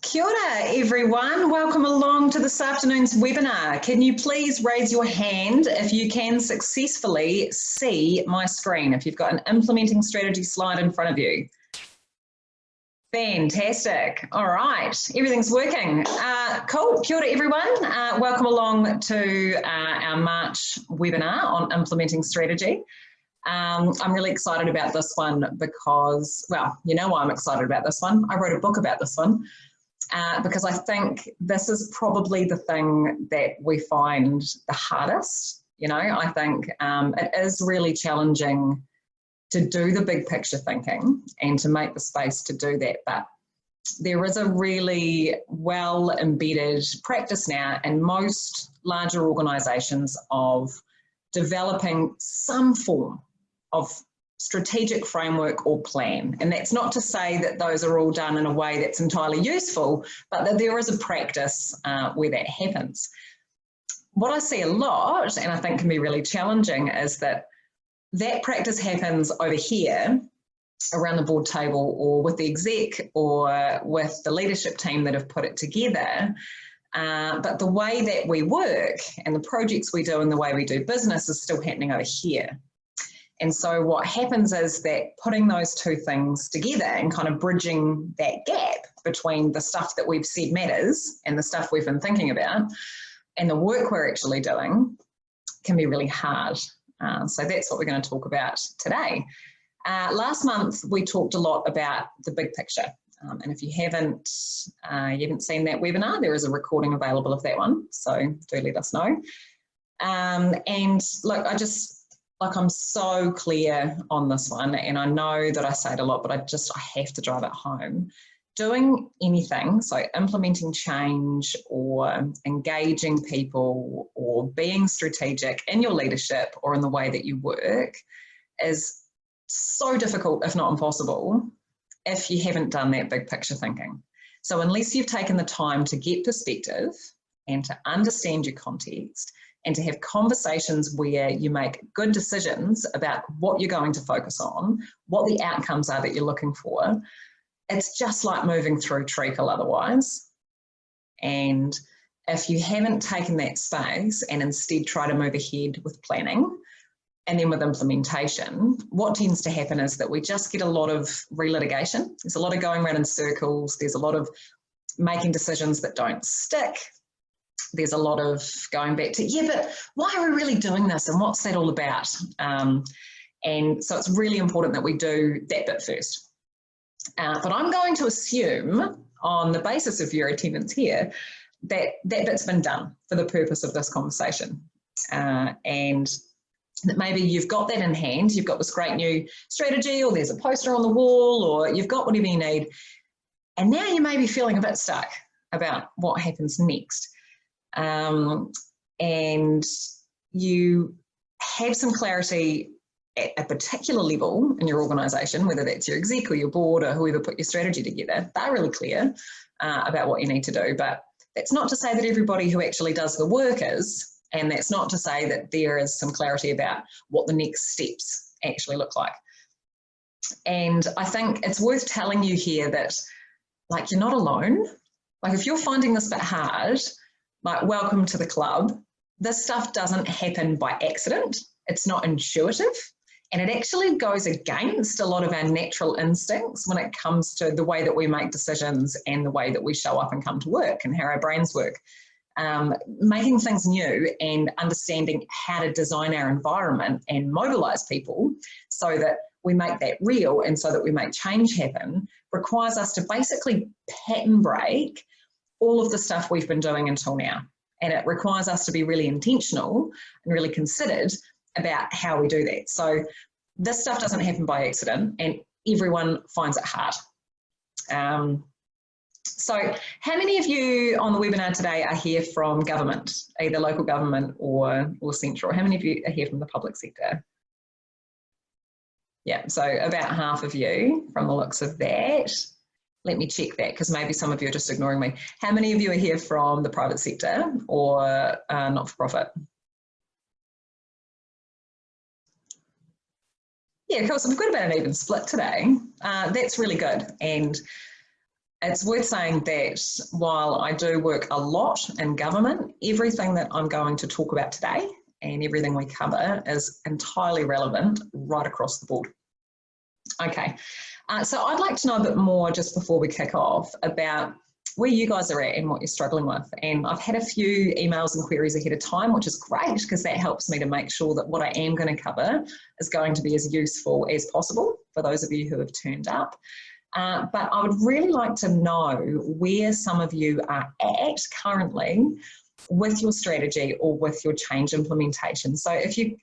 Kia ora, everyone. Welcome along to this afternoon's webinar. Can you please raise your hand if you can successfully see my screen, if you've got an implementing strategy slide in front of you? Fantastic. All right, everything's working. Cool. Kia ora, everyone. Welcome along to our March webinar on implementing strategy. I'm really excited about this one because, well, you know why I'm excited about this one. I wrote a book about this one because I think this is probably the thing that we find the hardest. You know, I think it is really challenging to do the big picture thinking and to make the space to do that. But there is a really well embedded practice now in most larger organisations of developing some form of strategic framework or plan. And that's not to say that those are all done in a way that's entirely useful, but that there is a practice where that happens. What I see a lot, and I think can be really challenging, is that practice happens over here around the board table or with the exec or with the leadership team that have put it together. But the way that we work and the projects we do and the way we do business is still happening over here. And so what happens is that putting those two things together and kind of bridging that gap between the stuff that we've said matters and the stuff we've been thinking about and the work we're actually doing can be really hard. So that's what we're going to talk about today. Last month, we talked a lot about the big picture. And if you haven't seen that webinar, there is a recording available of that one. So do let us know. And look, I'm so clear on this one, and I know that I say it a lot, but I have to drive it home. Doing anything, so implementing change or engaging people or being strategic in your leadership or in the way that you work is so difficult, if not impossible, if you haven't done that big picture thinking. So unless you've taken the time to get perspective and to understand your context and to have conversations where you make good decisions about what you're going to focus on, what the outcomes are that you're looking for, it's just like moving through treacle otherwise. And if you haven't taken that space and instead try to move ahead with planning and then with implementation, what tends to happen is that we just get a lot of relitigation. There's a lot of going around in circles. There's a lot of making decisions that don't stick. There's a lot of going back to, yeah, but why are we really doing this and what's that all about? And so it's really important that we do that bit first. But I'm going to assume, on the basis of your attendance here, that that bit's been done for the purpose of this conversation. And that maybe you've got that in hand, you've got this great new strategy, or there's a poster on the wall, or you've got whatever you need. And now you may be feeling a bit stuck about what happens next. And you have some clarity at a particular level in your organisation, whether that's your exec or your board or whoever put your strategy together. They're really clear about what you need to do, but that's not to say that everybody who actually does the work is, and that's not to say that there is some clarity about what the next steps actually look like. And I think it's worth telling you here that, like, you're not alone. Like, if you're finding this bit hard, like, welcome to the club. This stuff doesn't happen by accident. It's not intuitive. And it actually goes against a lot of our natural instincts when it comes to the way that we make decisions and the way that we show up and come to work and how our brains work. Making things new and understanding how to design our environment and mobilize people so that we make that real and so that we make change happen requires us to basically pattern break all of the stuff we've been doing until now. And it requires us to be really intentional and really considered about how we do that. So this stuff doesn't happen by accident, and everyone finds it hard. So how many of you on the webinar today are here from government, either local government or central? How many of you are here from the public sector? Yeah, so about half of you from the looks of that. Let me check that, because maybe some of you are just ignoring me. How many of you are here from the private sector or not-for-profit? Yeah, cool. So we've got about an even split today. That's really good. And It's worth saying that while I do work a lot in government, everything that I'm going to talk about today and everything we cover is entirely relevant right across the board. Okay, so I'd like to know a bit more just before we kick off about where you guys are at and what you're struggling with. And I've had a few emails and queries ahead of time, which is great because that helps me to make sure that what I am going to cover is going to be as useful as possible for those of you who have turned up. But I would really like to know where some of you are at currently with your strategy or with your change implementation. So if you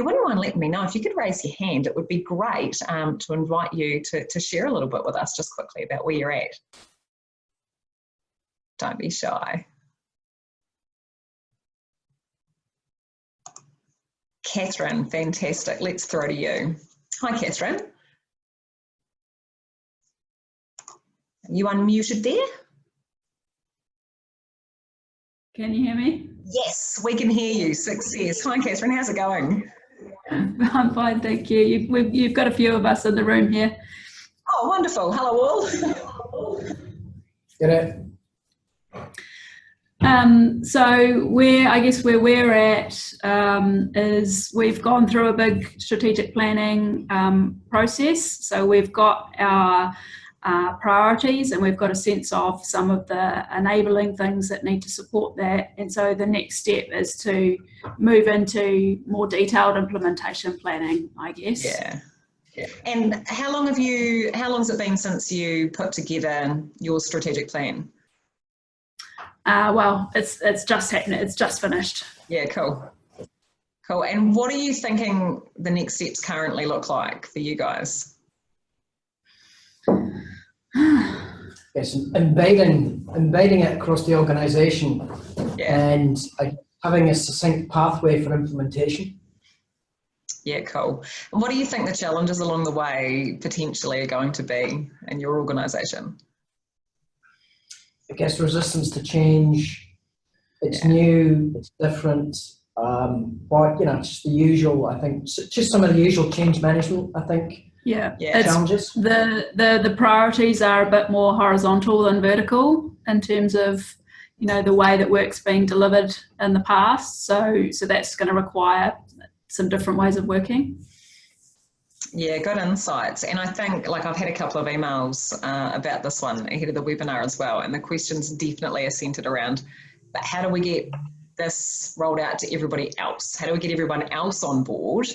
wouldn't mind letting me know, if you could raise your hand, it would be great to invite you to share a little bit with us just quickly about where you're at. Don't be shy. Catherine, fantastic. Let's throw to you. Hi, Catherine. You unmuted there? Can you hear me? Yes, we can hear you. Success. Hi, Catherine. How's it going? I'm fine, thank you. You've got a few of us in the room here. Oh, wonderful. Hello, all. Get it. So where we're at is we've gone through a big strategic planning process. So we've got our priorities and we've got a sense of some of the enabling things that need to support that. And so the next step is to move into more detailed implementation planning, I guess. Yeah. And how long has it been since you put together your strategic plan? Well, it's just happening. It's just finished. Yeah, cool. Cool. And what are you thinking the next steps currently look like for you guys? Yes, embedding it across the organisation, and having a succinct pathway for implementation. Yeah, cool. And what do you think the challenges along the way potentially are going to be in your organisation? I guess resistance to change. It's new, it's different, but just the usual. I think just some of the usual change management. I think. Yeah. Challenges. The priorities are a bit more horizontal than vertical in terms of the way that work's being delivered in the past. So that's going to require some different ways of working. Yeah, good insights. And I think I've had a couple of emails about this one ahead of the webinar as well. And the questions definitely are centered around, but how do we get this rolled out to everybody else? How do we get everyone else on board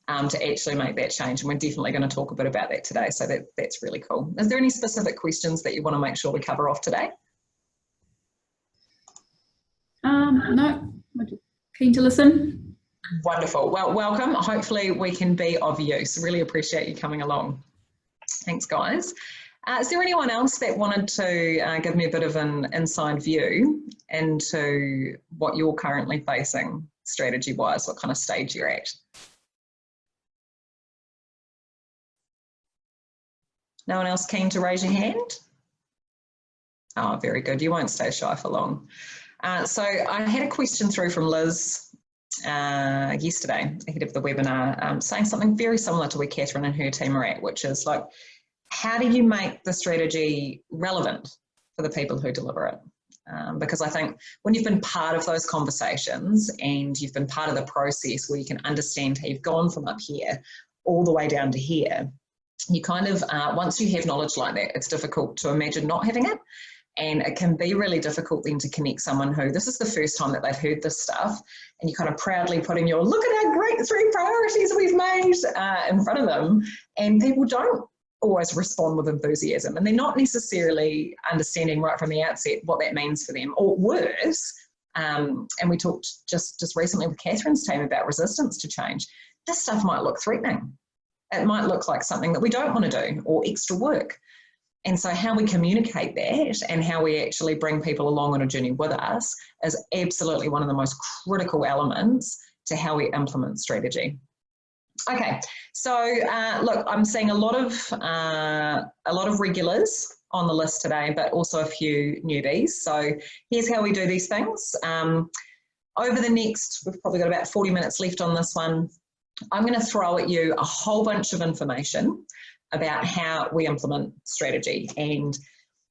to actually make that change? And we're definitely going to talk a bit about that today. So that's really cool. Is there any specific questions that you want to make sure we cover off today? No, keen to listen. Wonderful. Well, welcome. Hopefully we can be of use. Really appreciate you coming along. Thanks, guys. Is there anyone else that wanted to give me a bit of an inside view into what you're currently facing strategy-wise, what kind of stage you're at? No one else keen to raise your hand? Oh, very good. You won't stay shy for long. So I had a question through from Liz yesterday ahead of the webinar saying something very similar to where Catherine and her team are at, which is how do you make the strategy relevant for the people who deliver it? Because I think when you've been part of those conversations and you've been part of the process where you can understand how you've gone from up here all the way down to here, you kind of, once you have knowledge like that, it's difficult to imagine not having it. And it can be really difficult then to connect someone who this is the first time that they've heard this stuff, and you kind of proudly putting your look at our great 3 priorities we've made in front of them, and people don't always respond with enthusiasm, and they're not necessarily understanding right from the outset what that means for them, or worse. And we talked just recently with Catherine's team about resistance to change. This stuff might look threatening. It might look like something that we don't want to do or extra work. And so how we communicate that and how we actually bring people along on a journey with us is absolutely one of the most critical elements to how we implement strategy. Okay, so look, I'm seeing a lot of regulars on the list today, but also a few newbies. So here's how we do these things. Over the next, we've probably got about 40 minutes left on this one. I'm going to throw at you a whole bunch of information about how we implement strategy. And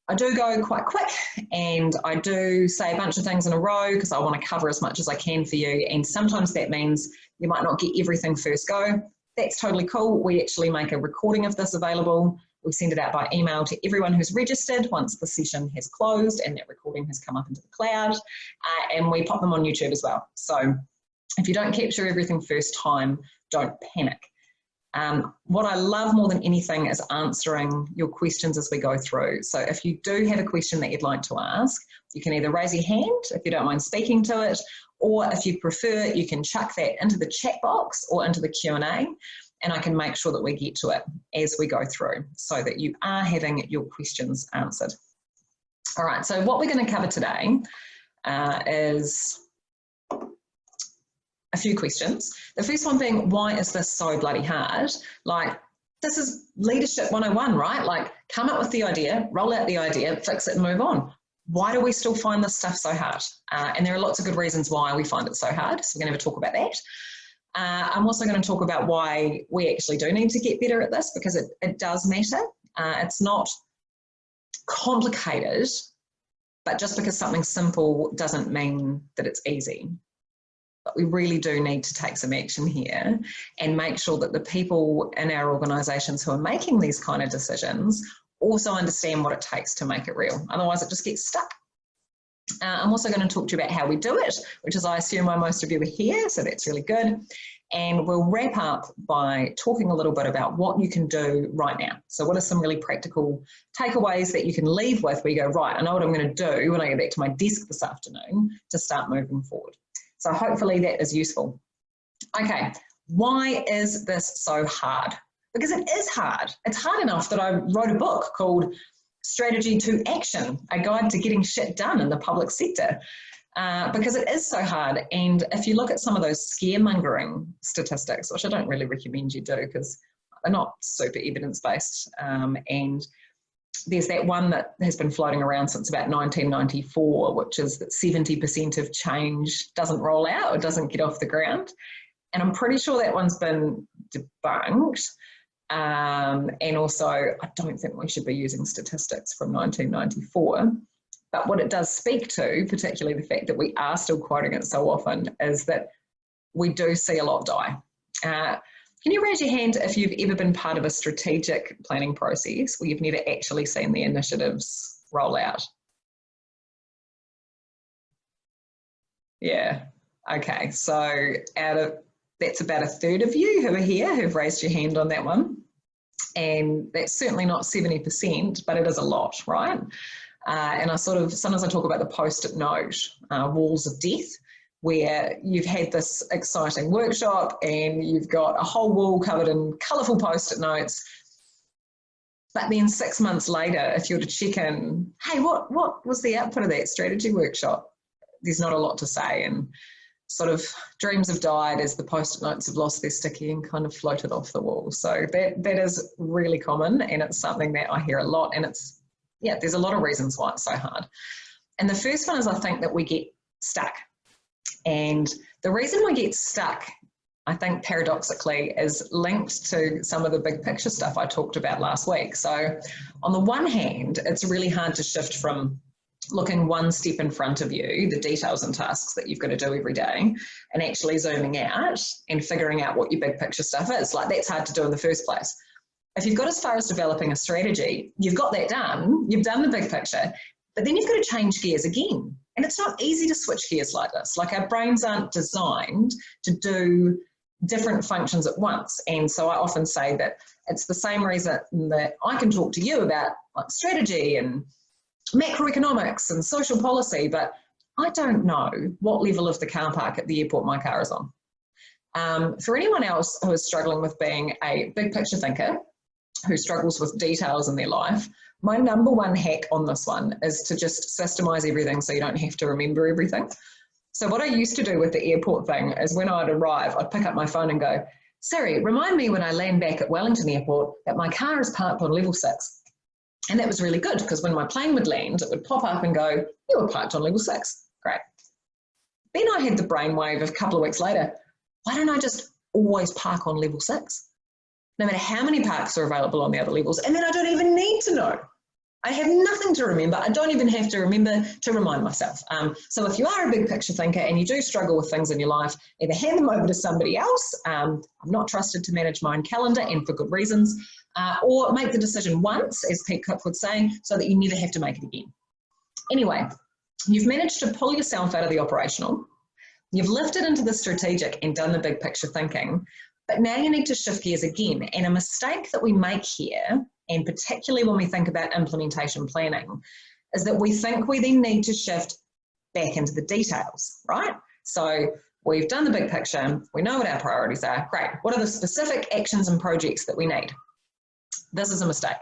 I do go quite quick, and I do say a bunch of things in a row because I want to cover as much as I can for you, and sometimes that means you might not get everything first go. That's totally cool. We actually make a recording of this available. We send it out by email to everyone who's registered once the session has closed and that recording has come up into the cloud, and we pop them on YouTube as well. So if you don't capture everything first time, don't panic. What I love more than anything is answering your questions as we go through. So if you do have a question that you'd like to ask, you can either raise your hand if you don't mind speaking to it, or if you prefer, you can chuck that into the chat box or into the Q&A, and I can make sure that we get to it as we go through so that you are having your questions answered. All right, so what we're going to cover today is a few questions. The first one being, why is this so bloody hard? Like, this is leadership 101, right? Like, come up with the idea, roll out the idea, fix it and move on. Why do we still find this stuff so hard? And there are lots of good reasons why we find it so hard. So we're going to have a talk about that. I'm also going to talk about why we actually do need to get better at this, because it does matter. It's not complicated, but just because something's simple doesn't mean that it's easy. But we really do need to take some action here and make sure that the people in our organisations who are making these kind of decisions also understand what it takes to make it real. Otherwise, it just gets stuck. I'm also going to talk to you about how we do it, which is, I assume, why most of you are here, so that's really good. And we'll wrap up by talking a little bit about what you can do right now. So what are some really practical takeaways that you can leave with where you go, right, I know what I'm going to do when I get back to my desk this afternoon to start moving forward. So hopefully that is useful. Okay, why is this so hard? Because it is hard. It's hard enough that I wrote a book called Strategy to Action, a guide to getting shit done in the public sector, because it is so hard. And if you look at some of those scaremongering statistics, which I don't really recommend you do because they're not super evidence-based, and there's that one that has been floating around since about 1994, which is that 70% of change doesn't roll out or doesn't get off the ground. And I'm pretty sure that one's been debunked. And also, I don't think we should be using statistics from 1994. But what it does speak to, particularly the fact that we are still quoting it so often, is that we do see a lot die. Can you raise your hand if you've ever been part of a strategic planning process where you've never actually seen the initiatives roll out? Yeah, okay, so that's about a third of you who are here who've raised your hand on that one. And that's certainly not 70%, but it is a lot, right? And I sometimes I talk about the post-it note, walls of death, where you've had this exciting workshop and you've got a whole wall covered in colourful post-it notes. But then 6 months later, if you're to check in, hey, what was the output of that strategy workshop? There's not a lot to say, and sort of dreams have died as the post-it notes have lost their sticky and kind of floated off the wall. So that is really common, and it's something that I hear a lot, and there's a lot of reasons why it's so hard. And the first one is, I think, that we get stuck. And the reason we get stuck, I think, paradoxically, is linked to some of the big picture stuff I talked about last week. So on the one hand, it's really hard to shift from looking one step in front of you, the details and tasks that you've got to do every day, and actually zooming out and figuring out what your big picture stuff is. Like, that's hard to do in the first place. If you've got as far as developing a strategy, you've got that done, you've done the big picture, but then you've got to change gears again. And it's not easy to switch gears like this. Like, our brains aren't designed to do different functions at once. And so I often say that it's the same reason that I can talk to you about like strategy and macroeconomics and social policy, but I don't know what level of the car park at the airport my car is on. For anyone else who is struggling with being a big picture thinker, who struggles with details in their life, my number one hack on this one is to just systemize everything so you don't have to remember everything. So what I used to do with the airport thing is, when I'd arrive, I'd pick up my phone and go, Siri, remind me when I land back at Wellington Airport that my car is parked on level 6. And that was really good, because when my plane would land, it would pop up and go, you were parked on level 6. Great. Then I had the brainwave a couple of weeks later, why don't I just always park on level 6? No matter how many parks are available on the other levels, and then I don't even need to know I have nothing to remember. I don't even have to remember to remind myself. So if you are a big picture thinker and you do struggle with things in your life, either hand them over to somebody else. I'm not trusted to manage my own calendar, and for good reasons, or make the decision once, as Pete Cook would say, so that you never have to make it again. Anyway, you've managed to pull yourself out of the operational. You've lifted into the strategic and done the big picture thinking, but now you need to shift gears again. And a mistake that we make here, and particularly when we think about implementation planning, is that we think we then need to shift back into the details, right? So we've done the big picture, we know what our priorities are, great. What are the specific actions and projects that we need? This is a mistake.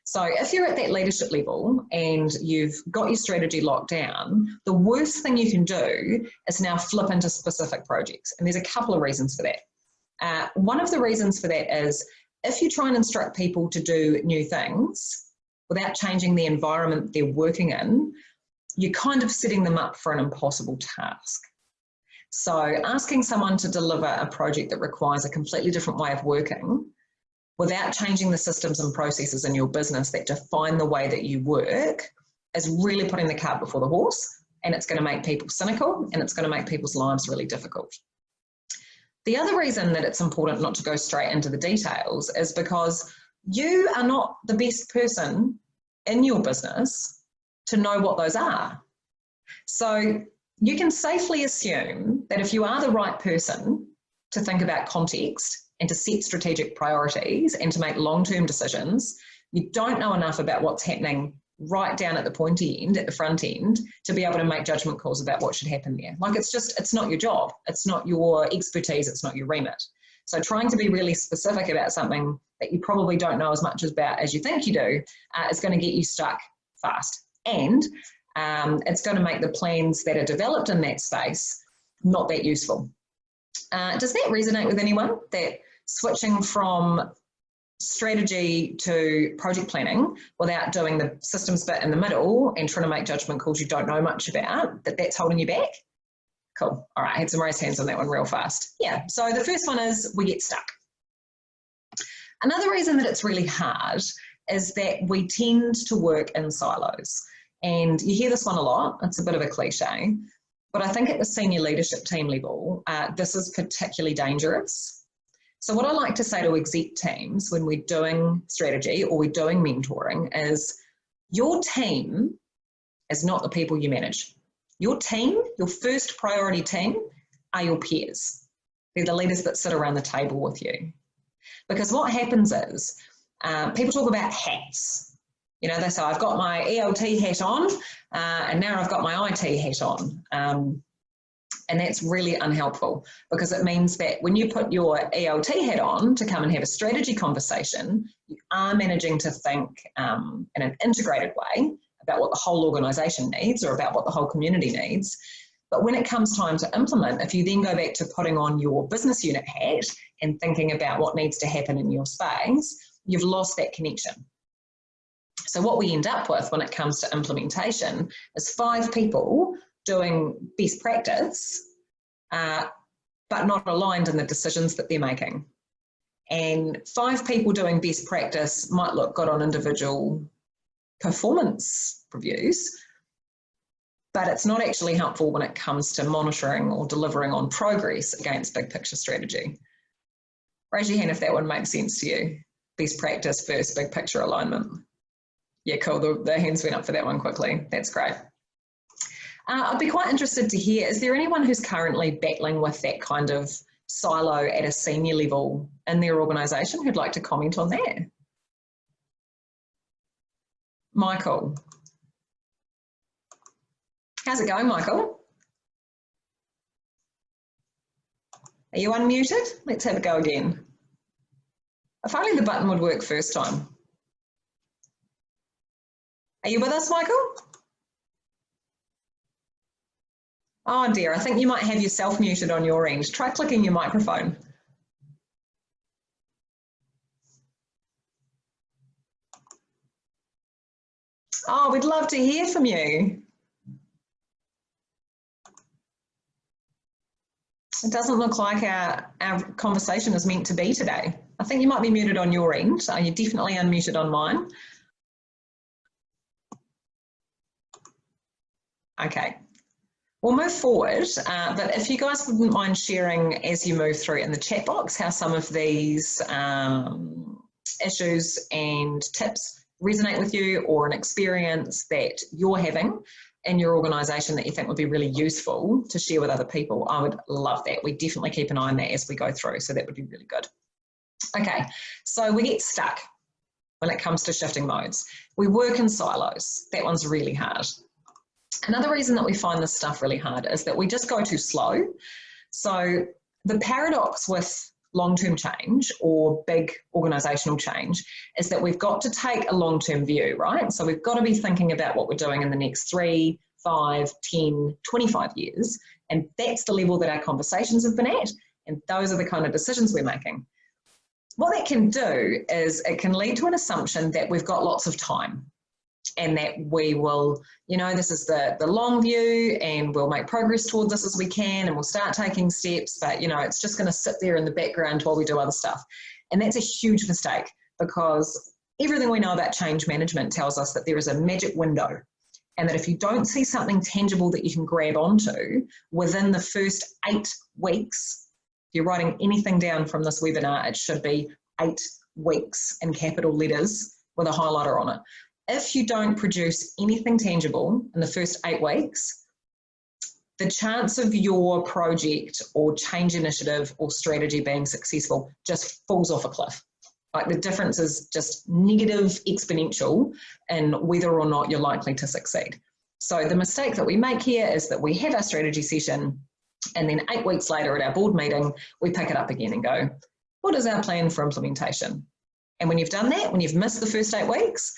So if you're at that leadership level and you've got your strategy locked down, the worst thing you can do is now flip into specific projects. And there's a couple of reasons for that. One of the reasons for that is if you try and instruct people to do new things without changing the environment they're working in, you're kind of setting them up for an impossible task. So asking someone to deliver a project that requires a completely different way of working without changing the systems and processes in your business that define the way that you work is really putting the cart before the horse, and it's going to make people cynical and it's going to make people's lives really difficult. The other reason that it's important not to go straight into the details is because you are not the best person in your business to know what those are. So you can safely assume that if you are the right person to think about context and to set strategic priorities and to make long-term decisions, you don't know enough about what's happening right down at the pointy end, at the front end, to be able to make judgment calls about what should happen there. Like it's not your job, it's not your expertise, it's not your remit. So trying to be really specific about something that you probably don't know as much about as you think you do is going to get you stuck fast. And it's going to make the plans that are developed in that space not that useful. Does that resonate with anyone, that switching from strategy to project planning without doing the systems bit in the middle and trying to make judgment calls you don't know much about, that's holding you back? Cool. All right, I had some raised hands on that one real fast. Yeah, so the first one is we get stuck. Another reason that it's really hard is that we tend to work in silos. And you hear this one a lot, it's a bit of a cliche, but I think at the senior leadership team level, this is particularly dangerous. So what I like to say to exec teams when we're doing strategy or we're doing mentoring is your team is not the people you manage. Your team, your first priority team, are your peers. They're the leaders that sit around the table with you. Because what happens is people talk about hats. You know, they say, I've got my ELT hat on and now I've got my IT hat on. And that's really unhelpful because it means that when you put your ELT hat on to come and have a strategy conversation, you are managing to think in an integrated way about what the whole organisation needs or about what the whole community needs. But when it comes time to implement, if you then go back to putting on your business unit hat and thinking about what needs to happen in your space, you've lost that connection. So what we end up with when it comes to implementation is 5 people doing best practice, but not aligned in the decisions that they're making. And 5 people doing best practice might look good on individual performance reviews, but it's not actually helpful when it comes to monitoring or delivering on progress against big picture strategy. Raise your hand if that one makes sense to you. Best practice versus big picture alignment. Yeah, cool, the hands went up for that one quickly. That's great. I'd be quite interested to hear, is there anyone who's currently battling with that kind of silo at a senior level in their organisation who'd like to comment on that? Michael. How's it going, Michael? Are you unmuted? Let's have a go again. If only the button would work first time. Are you with us, Michael? Oh dear, I think you might have yourself muted on your end. Try clicking your microphone. Oh, we'd love to hear from you. It doesn't look like our conversation is meant to be today. I think you might be muted on your end. You're definitely unmuted on mine. Okay. We'll move forward, but if you guys wouldn't mind sharing as you move through in the chat box how some of these issues and tips resonate with you, or an experience that you're having in your organisation that you think would be really useful to share with other people, I would love that. We definitely keep an eye on that as we go through, so that would be really good. Okay, so we get stuck when it comes to shifting modes. We work in silos. That one's really hard. Another reason that we find this stuff really hard is that we just go too slow. So the paradox with long-term change or big organisational change is that we've got to take a long-term view, right? So we've got to be thinking about what we're doing in the next 3, 5, 10, 25 years. And that's the level that our conversations have been at. And those are the kind of decisions we're making. What that can do is it can lead to an assumption that we've got lots of time, and that we will, you know, this is the long view, and we'll make progress towards this as we can, and we'll start taking steps, but, you know, it's just going to sit there in the background while we do other stuff. And that's a huge mistake, because everything we know about change management tells us that there is a magic window, and that if you don't see something tangible that you can grab onto within the first 8 weeks, if you're writing anything down from this webinar, it should be 8 weeks in capital letters with a highlighter on it. If you don't produce anything tangible in the first 8 weeks, the chance of your project or change initiative or strategy being successful just falls off a cliff. Like, the difference is just negative exponential in whether or not you're likely to succeed. So the mistake that we make here is that we have our strategy session, and then 8 weeks later at our board meeting, we pick it up again and go, what is our plan for implementation? And when you've done that, when you've missed the first 8 weeks,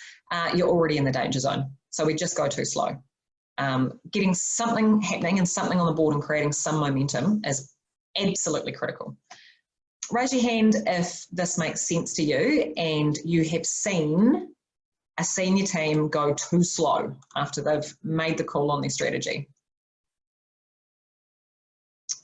you're already in the danger zone. So we just go too slow. Getting something happening and something on the board and creating some momentum is absolutely critical. Raise your hand if this makes sense to you and you have seen a senior team go too slow after they've made the call on their strategy.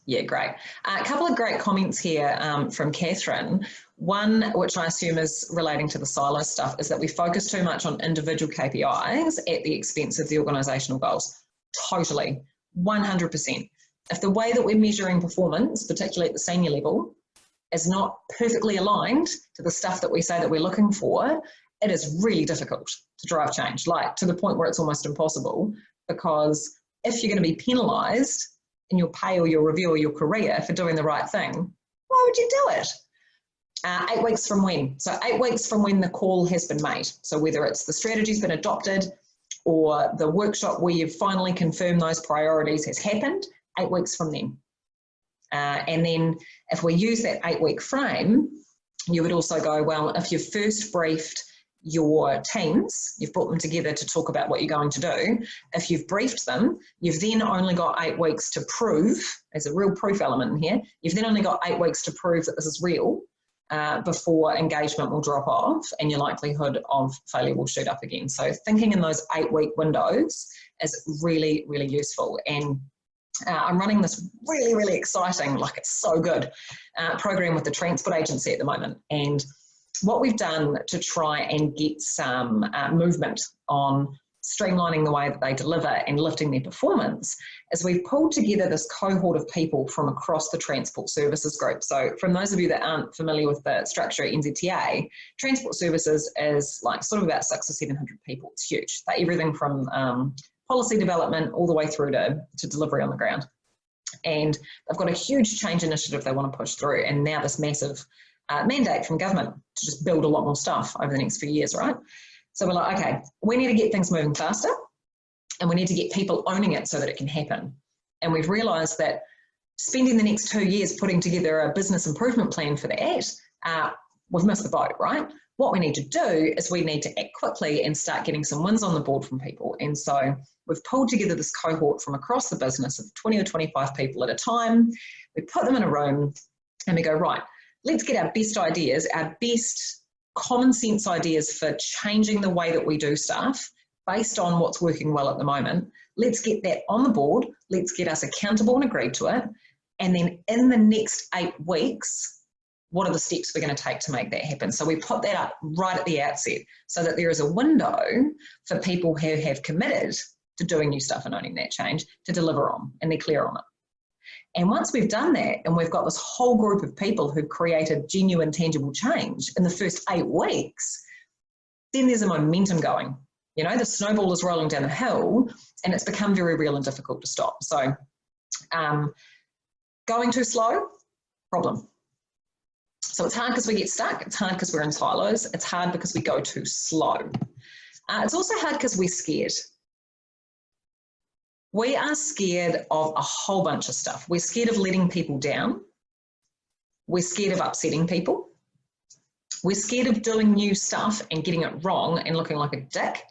Yeah, great. A couple of great comments here from Catherine. One, which I assume is relating to the silo stuff, is that we focus too much on individual KPIs at the expense of the organisational goals. Totally, 100%. If the way that we're measuring performance, particularly at the senior level, is not perfectly aligned to the stuff that we say that we're looking for, it is really difficult to drive change, like to the point where it's almost impossible, because if you're going to be penalised in your pay or your review or your career for doing the right thing, why would you do it? 8 weeks from when? So 8 weeks from when the call has been made. So whether it's the strategy's been adopted or the workshop where you've finally confirmed those priorities has happened, 8 weeks from then. And then if we use that 8 week frame, you would also go, well, if you've first briefed your teams, you've brought them together to talk about what you're going to do. If you've briefed them, you've then only got 8 weeks to prove, there's a real proof element in here, you've then only got 8 weeks to prove that this is real before engagement will drop off and your likelihood of failure will shoot up again. So thinking in those 8 week windows is really, really useful. And I'm running this really, really exciting, like it's so good, program with the Transport Agency at the moment. And what we've done to try and get some movement on streamlining the way that they deliver and lifting their performance is we've pulled together this cohort of people from across the Transport Services group. So from those of you that aren't familiar with the structure at NZTA, Transport Services is like sort of about 600 or 700 people. It's huge. They're everything from policy development all the way through to delivery on the ground. And they've got a huge change initiative they want to push through, and now this massive mandate from government to just build a lot more stuff over the next few years, right? So we're like, okay, we need to get things moving faster and we need to get people owning it so that it can happen. And we've realised that spending the next 2 years putting together a business improvement plan for that, we've missed the boat, right? What we need to do is we need to act quickly and start getting some wins on the board from people. And so we've pulled together this cohort from across the business of 20 or 25 people at a time. We put them in a room and we go, right, let's get our best ideas, our best common sense ideas for changing the way that we do stuff based on what's working well at the moment. Let's get that on the board. Let's get us accountable and agreed to it. And then in the next 8 weeks, what are the steps we're going to take to make that happen? So we put that up right at the outset so that there is a window for people who have committed to doing new stuff and owning that change to deliver on, and they're clear on it. And once we've done that and we've got this whole group of people who've created genuine, tangible change in the first 8 weeks, then there's a momentum going. You know, the snowball is rolling down the hill and it's become very real and difficult to stop. So going too slow, problem. So it's hard because we get stuck. It's hard because we're in silos. It's hard because we go too slow. It's also hard because we're scared. We are scared of a whole bunch of stuff. We're scared of letting people down. We're scared of upsetting people. We're scared of doing new stuff and getting it wrong and looking like a dick.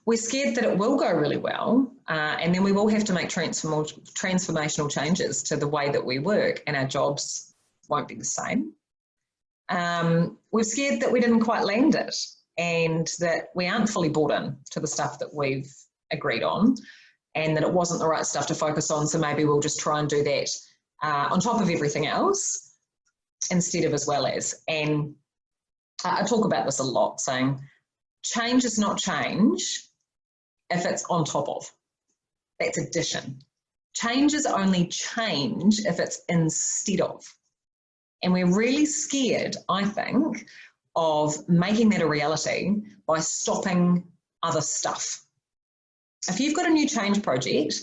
We're scared that it will go really well, and then we will have to make transformational changes to the way that we work, and our jobs won't be the same. We're scared that we didn't quite land it, and that we aren't fully bought in to the stuff that we've agreed on, and that it wasn't the right stuff to focus on, so maybe we'll just try and do that on top of everything else instead of as well as. And I talk about this a lot, saying change is not change if it's on top of. That's addition. Change is only change if it's instead of. And we're really scared, I think, of making that a reality by stopping other stuff. If you've got a new change project,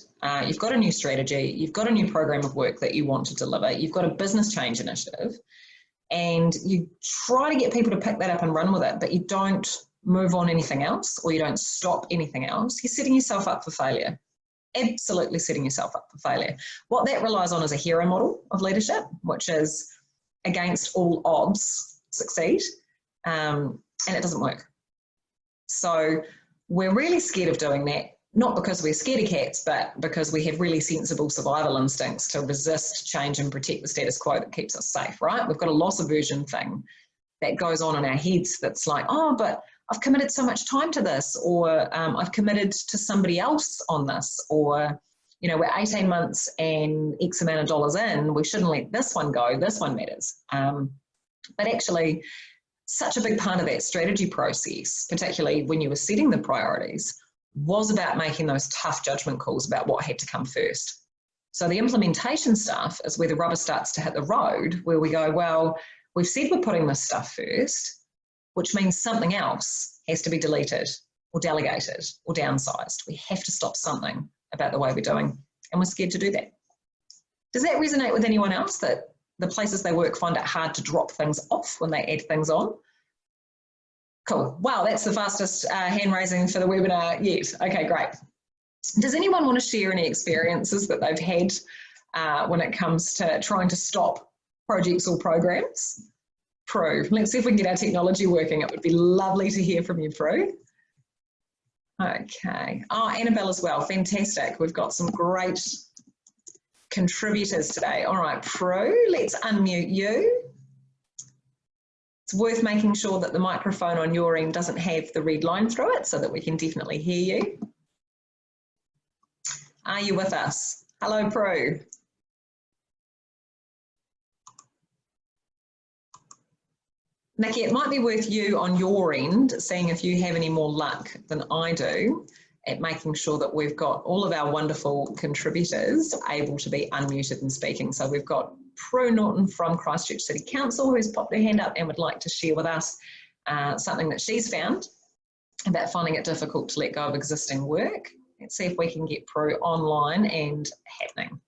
you've got a new strategy, you've got a new program of work that you want to deliver, you've got a business change initiative, and you try to get people to pick that up and run with it, but you don't move on anything else, or you don't stop anything else, you're setting yourself up for failure. Absolutely setting yourself up for failure. What that relies on is a hero model of leadership, which is against all odds succeed, and it doesn't work. So we're really scared of doing that, not because we're scaredy cats, but because we have really sensible survival instincts to resist change and protect the status quo that keeps us safe, right? We've got a loss aversion thing that goes on in our heads that's like, oh, but I've committed so much time to this, or I've committed to somebody else on this, or, you know, we're 18 months and X amount of dollars in, we shouldn't let this one go, this one matters. But actually, such a big part of that strategy process, particularly when you were setting the priorities, was about making those tough judgment calls about what had to come first. So the implementation stuff is where the rubber starts to hit the road, where we go, well, we've said we're putting this stuff first, which means something else has to be deleted or delegated or downsized. We have to stop something about the way we're doing, and we're scared to do that. Does that resonate with anyone else, that the places they work find it hard to drop things off when they add things on? Cool. Wow, that's the fastest hand raising for the webinar yet. Okay, great. Does anyone want to share any experiences that they've had when it comes to trying to stop projects or programs? Prue, let's see if we can get our technology working. It would be lovely to hear from you, Prue. Okay. Oh, Annabelle as well. Fantastic. We've got some great contributors today. All right, Prue, let's unmute you. It's worth making sure that the microphone on your end doesn't have the red line through it so that we can definitely hear you. Are you with us? Hello, Prue. Nikki, it might be worth you on your end seeing if you have any more luck than I do at making sure that we've got all of our wonderful contributors able to be unmuted and speaking. So we've got Prue Norton from Christchurch City Council who's popped her hand up and would like to share with us something that she's found about finding it difficult to let go of existing work. Let's see if we can get Prue online and happening.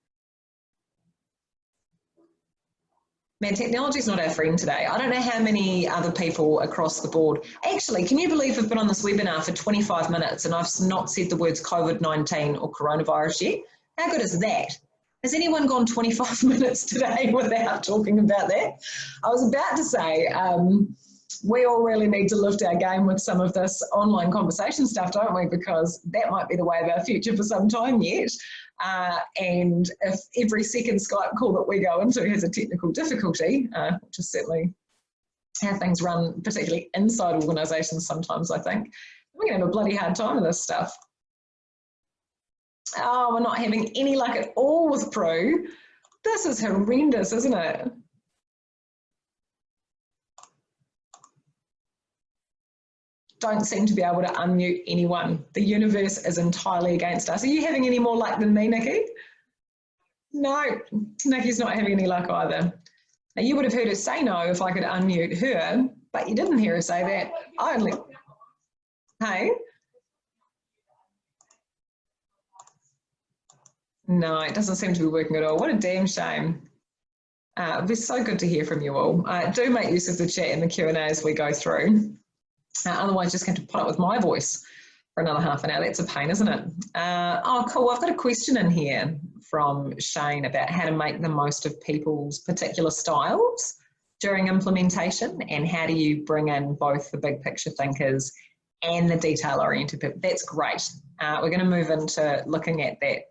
Man, technology's not our friend today. I don't know how many other people across the board. Actually, can you believe I've been on this webinar for 25 minutes and I've not said the words COVID-19 or coronavirus yet? How good is that? Has anyone gone 25 minutes today without talking about that? I was about to say, we all really need to lift our game with some of this online conversation stuff, don't we? Because that might be the way of our future for some time yet. And if every second Skype call that we go into has a technical difficulty, which is certainly how things run, particularly inside organisations sometimes, I think, we're going to have a bloody hard time with this stuff. Oh, we're not having any luck at all with Prue. This is horrendous, isn't it? don't seem to be able to unmute anyone. The universe is entirely against us. Are you having any more luck than me, Nikki? No, Nikki's not having any luck either. Now, you would have heard her say no if I could unmute her, but you didn't hear her say that. Only, hey? No, it doesn't seem to be working at all. What a damn shame. It'd be so good to hear from you all. Do make use of the chat and the Q&A as we go through. Otherwise, just going to put up with my voice for another half an hour. That's a pain, isn't it? Oh, cool. I've got a question in here from Shane about how to make the most of people's particular styles during implementation, and how do you bring in both the big picture thinkers and the detail-oriented people. That's great. We're going to move into looking at that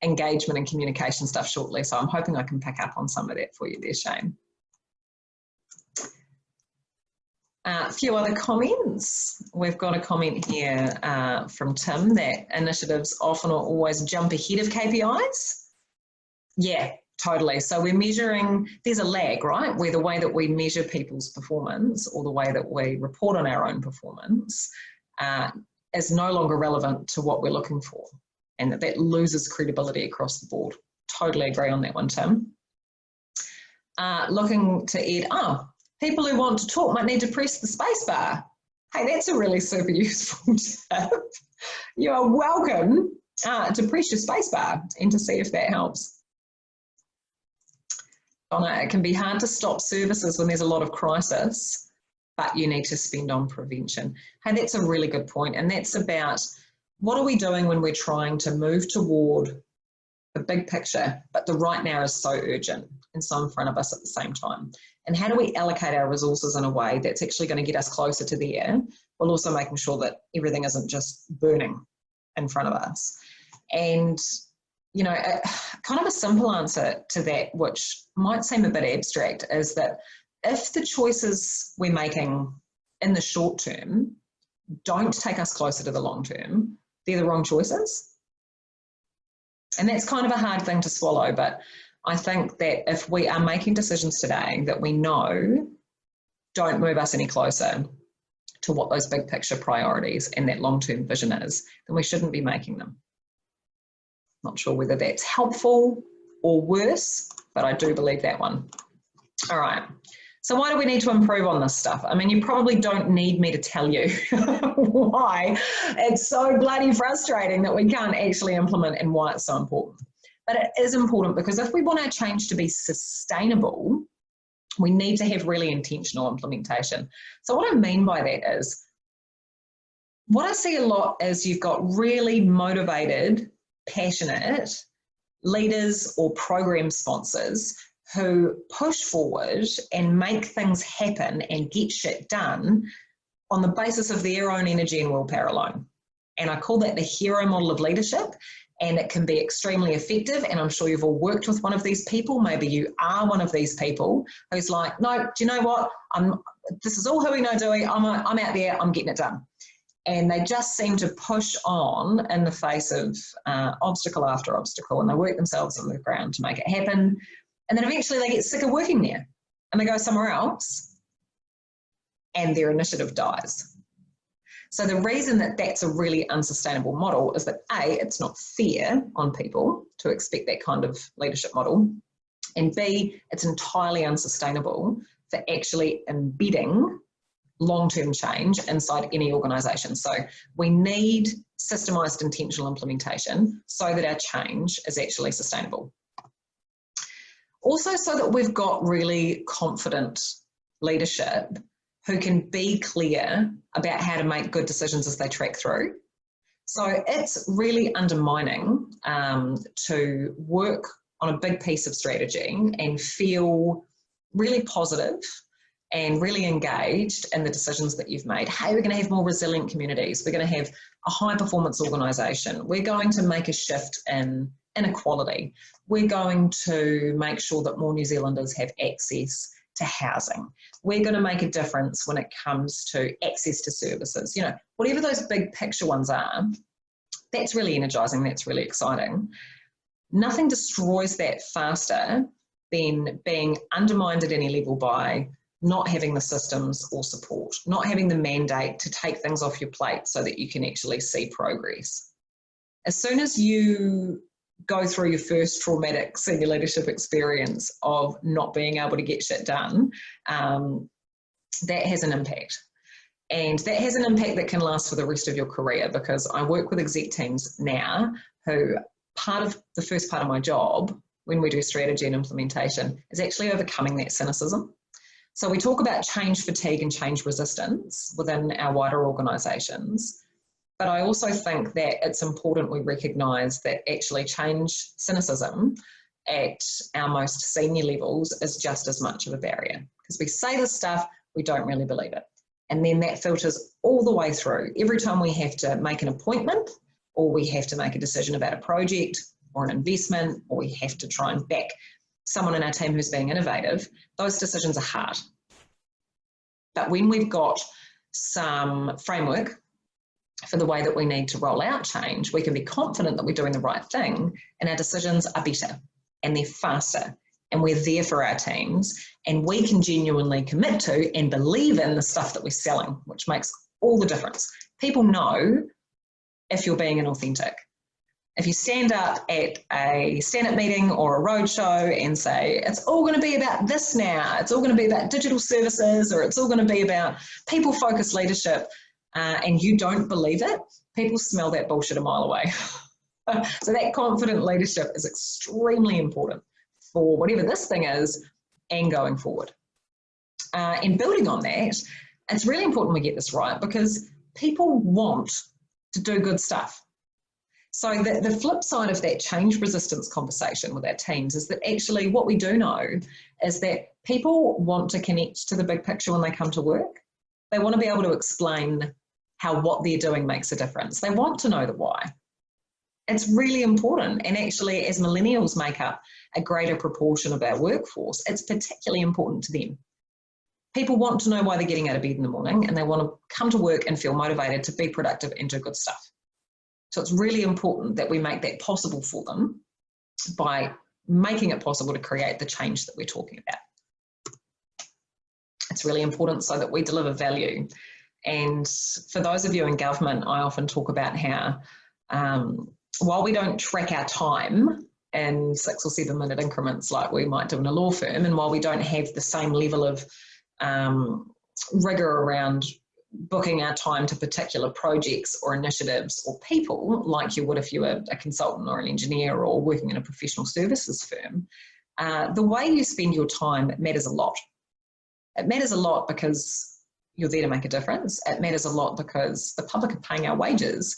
engagement and communication stuff shortly, so I'm hoping I can pick up on some of that for you there, Shane. A few other comments. We've got a comment here from Tim that initiatives often or always jump ahead of KPIs. Yeah, totally. So we're measuring, there's a lag, right? Where the way that we measure people's performance or the way that we report on our own performance is no longer relevant to what we're looking for, and that loses credibility across the board. Totally agree on that one, Tim. Looking to add, people who want to talk might need to press the space bar. Hey, that's a really super useful tip. You are welcome to press your space bar and to see if that helps. Donna, it can be hard to stop services when there's a lot of crisis, but you need to spend on prevention. Hey, that's a really good point. And that's about what are we doing when we're trying to move toward the big picture, but the right now is so urgent and so in front of us at the same time. And how do we allocate our resources in a way that's actually going to get us closer to there, while also making sure that everything isn't just burning in front of us? And, you know, kind of a simple answer to that, which might seem a bit abstract, is that if the choices we're making in the short term don't take us closer to the long term, they're the wrong choices. And that's kind of a hard thing to swallow, but I think that if we are making decisions today that we know don't move us any closer to what those big picture priorities and that long-term vision is, then we shouldn't be making them. Not sure whether that's helpful or worse, but I do believe that one. All right. So why do we need to improve on this stuff? I mean, you probably don't need me to tell you why it's so bloody frustrating that we can't actually implement and why it's so important. But it is important because if we want our change to be sustainable, we need to have really intentional implementation. So what I mean by that is, what I see a lot is you've got really motivated, passionate leaders or program sponsors who push forward and make things happen and get shit done on the basis of their own energy and willpower alone. And I call that the hero model of leadership, and it can be extremely effective. And I'm sure you've all worked with one of these people. Maybe you are one of these people who's like, no, do you know what? This is all who we know doing. I'm out there, I'm getting it done. And they just seem to push on in the face of obstacle after obstacle, and they work themselves on the ground to make it happen. And then eventually they get sick of working there and they go somewhere else and their initiative dies. So the reason that that's a really unsustainable model is that A, it's not fair on people to expect that kind of leadership model, and B, it's entirely unsustainable for actually embedding long-term change inside any organisation. So we need systemised intentional implementation so that our change is actually sustainable. Also, so that we've got really confident leadership who can be clear about how to make good decisions as they track through. So it's really undermining to work on a big piece of strategy and feel really positive and really engaged in the decisions that you've made. Hey, we're going to have more resilient communities. We're going to have a high performance organisation. We're going to make a shift in inequality. We're going to make sure that more New Zealanders have access to housing. We're going to make a difference when it comes to access to services. You know, whatever those big picture ones are, that's really energising, that's really exciting. Nothing destroys that faster than being undermined at any level by not having the systems or support, not having the mandate to take things off your plate so that you can actually see progress. As soon as you go through your first traumatic senior leadership experience of not being able to get shit done, that has an impact. And that has an impact that can last for the rest of your career, because I work with exec teams now who part of the first part of my job when we do strategy and implementation is actually overcoming that cynicism. So we talk about change fatigue and change resistance within our wider organisations, but I also think that it's important we recognise that actually change cynicism at our most senior levels is just as much of a barrier, because we say this stuff, we don't really believe it. And then that filters all the way through. Every time we have to make an appointment, or we have to make a decision about a project or an investment, or we have to try and back someone in our team who's being innovative, those decisions are hard. But when we've got some framework for the way that we need to roll out change, we can be confident that we're doing the right thing, and our decisions are better and they're faster, and we're there for our teams, and we can genuinely commit to and believe in the stuff that we're selling, which makes all the difference. People know if you're being inauthentic. If you stand up at a stand-up meeting or a roadshow and say, it's all going to be about this now, it's all going to be about digital services, or it's all going to be about people-focused leadership, and you don't believe it, people smell that bullshit a mile away. So that confident leadership is extremely important for whatever this thing is and going forward. And building on that, it's really important we get this right, because people want to do good stuff. So the flip side of that change resistance conversation with our teams is that actually what we do know is that people want to connect to the big picture when they come to work. They want to be able to explain how what they're doing makes a difference. They want to know the why. It's really important. And actually, as millennials make up a greater proportion of our workforce, it's particularly important to them. People want to know why they're getting out of bed in the morning, and they want to come to work and feel motivated to be productive and do good stuff. So it's really important that we make that possible for them by making it possible to create the change that we're talking about. It's really important so that we deliver value. And for those of you in government, I often talk about how while we don't track our time in 6 or 7 minute increments like we might do in a law firm, and while we don't have the same level of rigor around booking our time to particular projects or initiatives or people like you would if you were a consultant or an engineer or working in a professional services firm, the way you spend your time matters a lot. It matters a lot because you're there to make a difference. It matters a lot because the public are paying our wages.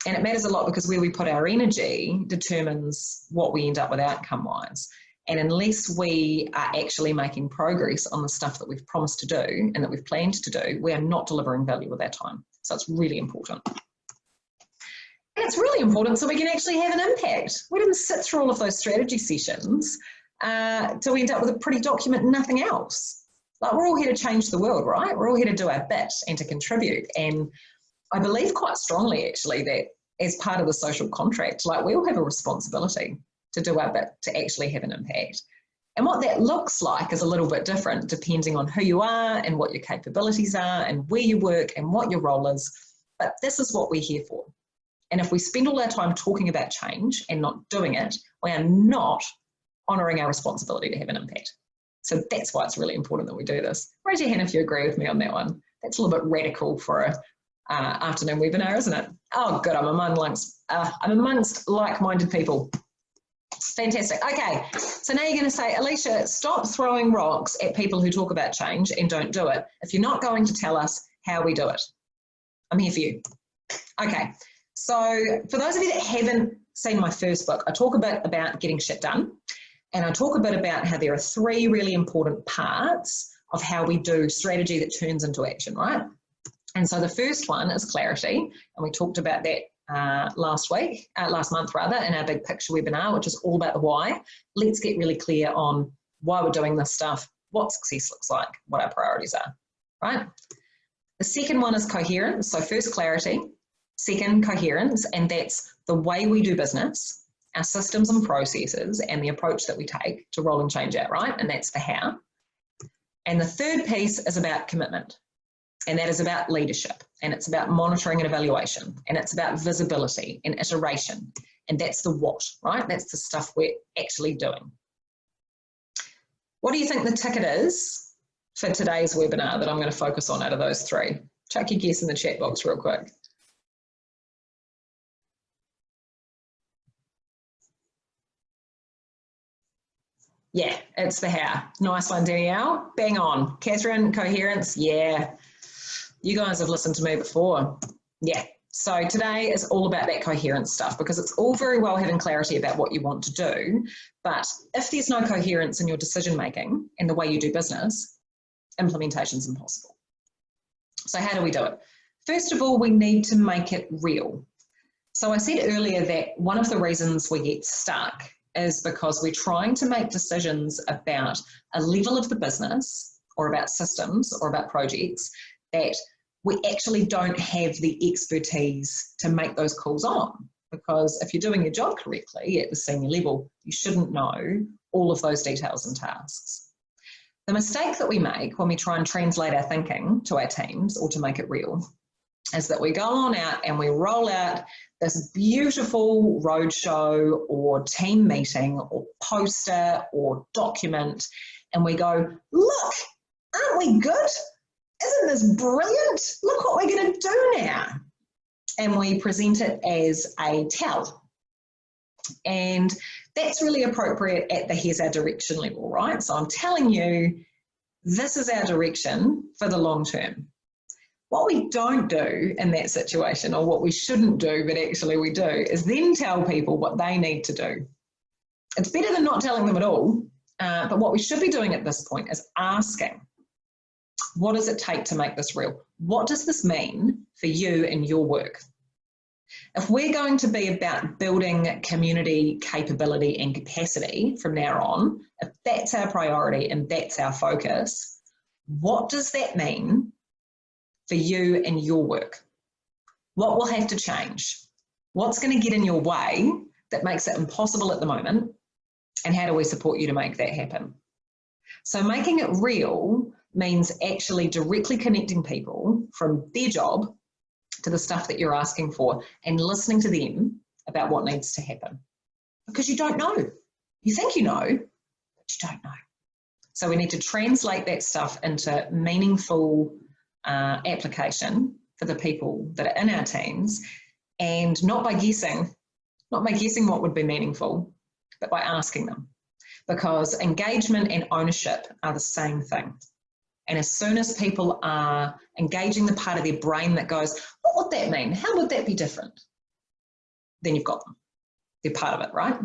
And it matters a lot because where we put our energy determines what we end up with outcome-wise. And unless we are actually making progress on the stuff that we've promised to do and that we've planned to do, we are not delivering value with our time. So it's really important. And it's really important so we can actually have an impact. We didn't sit through all of those strategy sessions till we end up with a pretty document and nothing else. Like, we're all here to change the world, right? We're all here to do our bit and to contribute. And I believe quite strongly, actually, that as part of the social contract, like, we all have a responsibility to do our bit to actually have an impact. And what that looks like is a little bit different depending on who you are and what your capabilities are and where you work and what your role is. But this is what we're here for. And if we spend all our time talking about change and not doing it, we are not honouring our responsibility to have an impact. So that's why it's really important that we do this. Raise your hand if you agree with me on that one. That's a little bit radical for a afternoon webinar, isn't it? Oh, good, I'm amongst like-minded people. Fantastic. Okay, so now you're going to say, Alicia, stop throwing rocks at people who talk about change and don't do it if you're not going to tell us how we do it. I'm here for you. Okay, so for those of you that haven't seen my first book, I talk a bit about getting shit done, and I talk a bit about how there are 3 really important parts of how we do strategy that turns into action, right? And so the first one is clarity, and we talked about that last month in our big picture webinar, which is all about the why. Let's get really clear on why we're doing this stuff, what success looks like, what our priorities are, right? The second one is coherence. So first clarity, second coherence, and that's the way we do business, our systems and processes, and the approach that we take to roll and change out, right? And that's the how. And the third piece is about commitment. And that is about leadership. And it's about monitoring and evaluation. And it's about visibility and iteration. And that's the what, right? That's the stuff we're actually doing. What do you think the ticket is for today's webinar that I'm going to focus on out of those three? Chuck your guess in the chat box real quick. Yeah, it's the how. Nice one, Danielle. Bang on. Catherine, coherence. Yeah. You guys have listened to me before. Yeah. So today is all about that coherence stuff, because it's all very well having clarity about what you want to do. But if there's no coherence in your decision making and the way you do business, implementation is impossible. So how do we do it? First of all, we need to make it real. So I said earlier that one of the reasons we get stuck is because we're trying to make decisions about a level of the business or about systems or about projects that we actually don't have the expertise to make those calls on. Because if you're doing your job correctly at the senior level, you shouldn't know all of those details and tasks. The mistake that we make when we try and translate our thinking to our teams or to make it real is that we go on out and we roll out this beautiful roadshow or team meeting or poster or document, and we go, look, aren't we good? Isn't this brilliant? Look what we're going to do now. And we present it as a tell. And that's really appropriate at the here's our direction level, right? So I'm telling you, this is our direction for the long term. What we don't do in that situation, or what we shouldn't do, but actually we do, is then tell people what they need to do. It's better than not telling them at all, but what we should be doing at this point is asking, what does it take to make this real? What does this mean for you and your work? If we're going to be about building community capability and capacity from now on, if that's our priority and that's our focus, what does that mean for you and your work? What will have to change? What's going to get in your way that makes it impossible at the moment? And how do we support you to make that happen? So making it real means actually directly connecting people from their job to the stuff that you're asking for and listening to them about what needs to happen. Because you don't know. You think you know, but you don't know. So we need to translate that stuff into meaningful application for the people that are in our teams, and not by guessing what would be meaningful, but by asking them. Because engagement and ownership are the same thing. And as soon as people are engaging the part of their brain that goes, what would that mean? How would that be different? Then you've got them. They're part of it, right?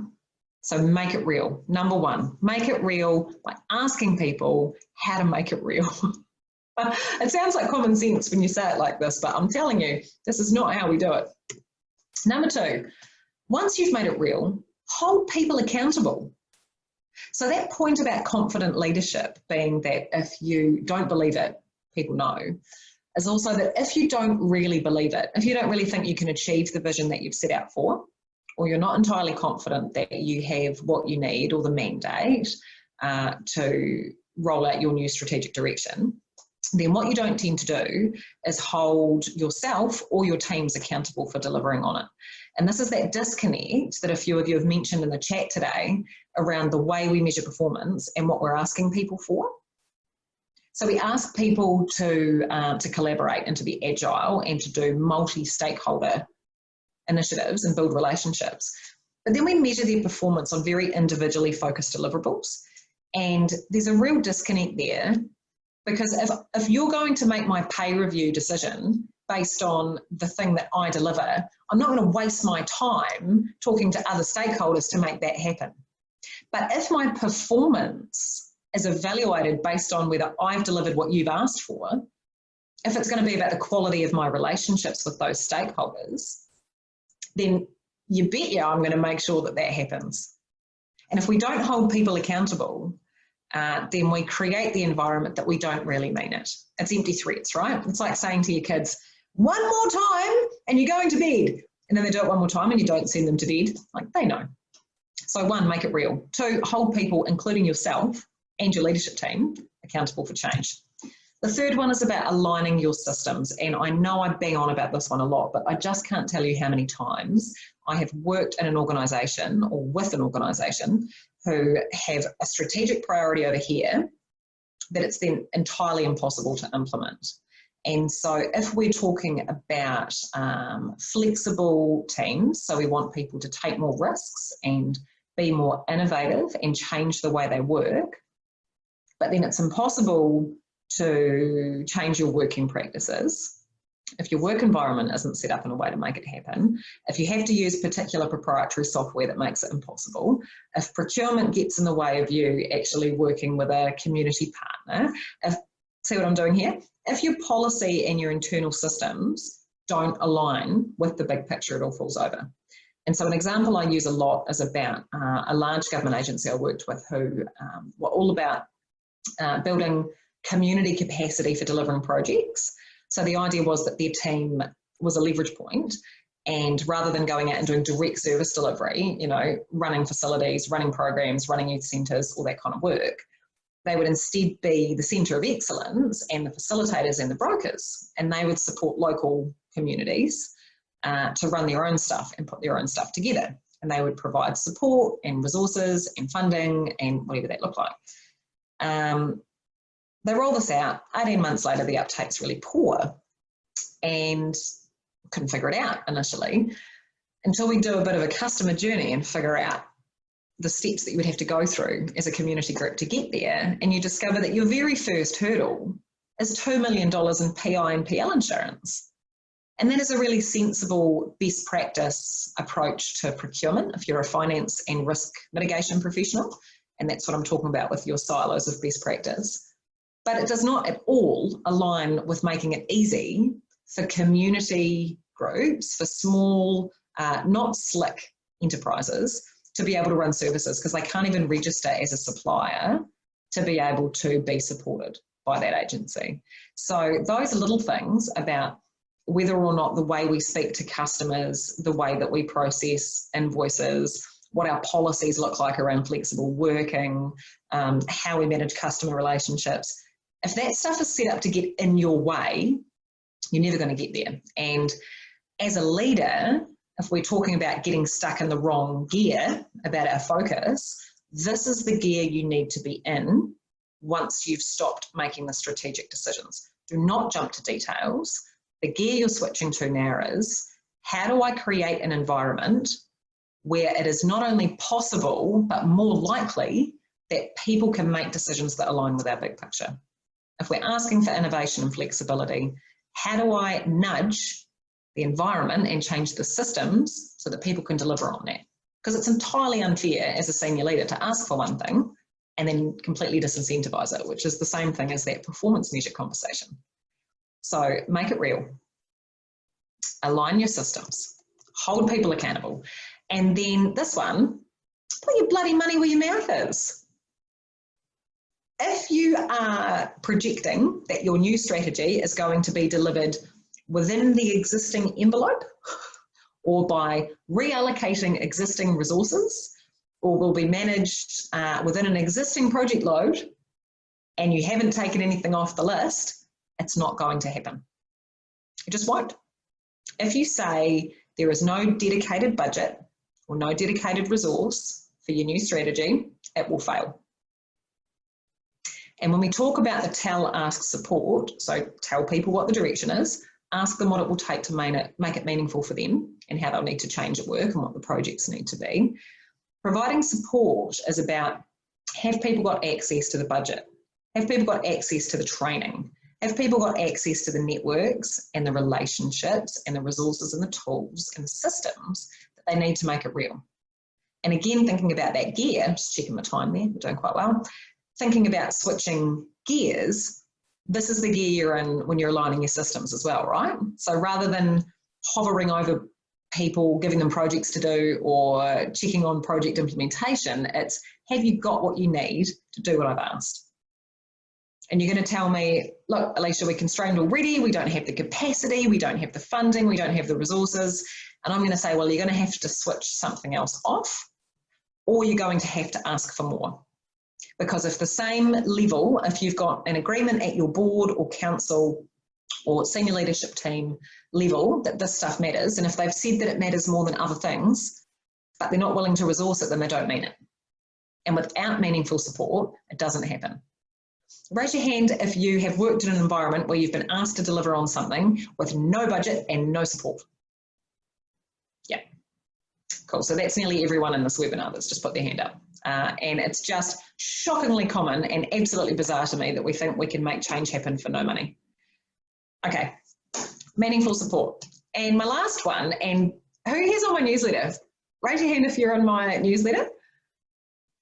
So make it real. Number one, make it real by asking people how to make it real. It sounds like common sense when you say it like this, but I'm telling you, this is not how we do it. Number two, once you've made it real, hold people accountable. So that point about confident leadership being that if you don't believe it, people know, is also that if you don't really believe it, if you don't really think you can achieve the vision that you've set out for, or you're not entirely confident that you have what you need or the mandate to roll out your new strategic direction, then what you don't tend to do is hold yourself or your teams accountable for delivering on it. And this is that disconnect that a few of you have mentioned in the chat today around the way we measure performance and what we're asking people for. So we ask people to collaborate and to be agile and to do multi-stakeholder initiatives and build relationships. But then we measure their performance on very individually focused deliverables. And there's a real disconnect there, because if you're going to make my pay review decision based on the thing that I deliver, I'm not going to waste my time talking to other stakeholders to make that happen. But if my performance is evaluated based on whether I've delivered what you've asked for, if it's going to be about the quality of my relationships with those stakeholders, then you bet you I'm going to make sure that that happens. And if we don't hold people accountable, then we create the environment that we don't really mean it. It's empty threats, right? It's like saying to your kids, one more time and you're going to bed. And then they do it one more time and you don't send them to bed. Like, they know. So one, make it real. Two, hold people, including yourself and your leadership team, accountable for change. The third one is about aligning your systems. And I know I bang on about this one a lot, but I just can't tell you how many times I have worked in an organisation or with an organisation who have a strategic priority over here that it's then entirely impossible to implement. And so if we're talking about flexible teams, so we want people to take more risks and be more innovative and change the way they work, but then it's impossible to change your working practices if your work environment isn't set up in a way to make it happen, if you have to use particular proprietary software that makes it impossible, if procurement gets in the way of you actually working with a community partner, see what I'm doing here? If your policy and your internal systems don't align with the big picture, it all falls over. And so an example I use a lot is about a large government agency I worked with who were all about building community capacity for delivering projects. So the idea was that their team was a leverage point, and rather than going out and doing direct service delivery, you know, running facilities, running programs, running youth centres, all that kind of work, they would instead be the centre of excellence and the facilitators and the brokers, and they would support local communities to run their own stuff and put their own stuff together. And they would provide support and resources and funding and whatever that looked like. They roll this out, 18 months later the uptake's really poor and couldn't figure it out initially until we do a bit of a customer journey and figure out the steps that you would have to go through as a community group to get there, and you discover that your very first hurdle is $2 million in PI and PL insurance. And that is a really sensible best practice approach to procurement if you're a finance and risk mitigation professional, and that's what I'm talking about with your silos of best practice. But it does not at all align with making it easy for community groups, for small, not slick enterprises to be able to run services, because they can't even register as a supplier to be able to be supported by that agency. So those are little things about whether or not the way we speak to customers, the way that we process invoices, what our policies look like around flexible working, how we manage customer relationships. If that stuff is set up to get in your way, you're never going to get there. And as a leader, if we're talking about getting stuck in the wrong gear about our focus, this is the gear you need to be in once you've stopped making the strategic decisions. Do not jump to details. The gear you're switching to now is, how do I create an environment where it is not only possible, but more likely that people can make decisions that align with our big picture? If we're asking for innovation and flexibility, how do I nudge the environment and change the systems so that people can deliver on that? Because it's entirely unfair as a senior leader to ask for one thing and then completely disincentivize it, which is the same thing as that performance measure conversation. So make it real. Align your systems. Hold people accountable. And then this one, put your bloody money where your mouth is. If you are projecting that your new strategy is going to be delivered within the existing envelope, or by reallocating existing resources, or will be managed within an existing project load, and you haven't taken anything off the list, it's not going to happen. It just won't. If you say there is no dedicated budget or no dedicated resource for your new strategy, it will fail. And when we talk about the tell, ask, support, so tell people what the direction is, ask them what it will take to make it meaningful for them and how they'll need to change at work and what the projects need to be. Providing support is about, have people got access to the budget? Have people got access to the training? Have people got access to the networks and the relationships and the resources and the tools and the systems that they need to make it real? And again, thinking about that gear, just checking my time there, we're doing quite well. Thinking about switching gears, this is the gear you're in when you're aligning your systems as well, right? So rather than hovering over people, giving them projects to do or checking on project implementation, it's, have you got what you need to do what I've asked? And you're going to tell me, look, Alicia, we're constrained already, we don't have the capacity, we don't have the funding, we don't have the resources. And I'm going to say, well, you're going to have to switch something else off, or you're going to have to ask for more. Because if the same level, if you've got an agreement at your board or council or senior leadership team level that this stuff matters, and if they've said that it matters more than other things, but they're not willing to resource it, then they don't mean it. And without meaningful support, it doesn't happen. Raise your hand if you have worked in an environment where you've been asked to deliver on something with no budget and no support. Yeah, cool. So that's nearly everyone in this webinar that's just put their hand up. And it's just shockingly common and absolutely bizarre to me that we think we can make change happen for no money. Okay, meaningful support. And my last one, and who here's on my newsletter? Raise your hand if you're on my newsletter.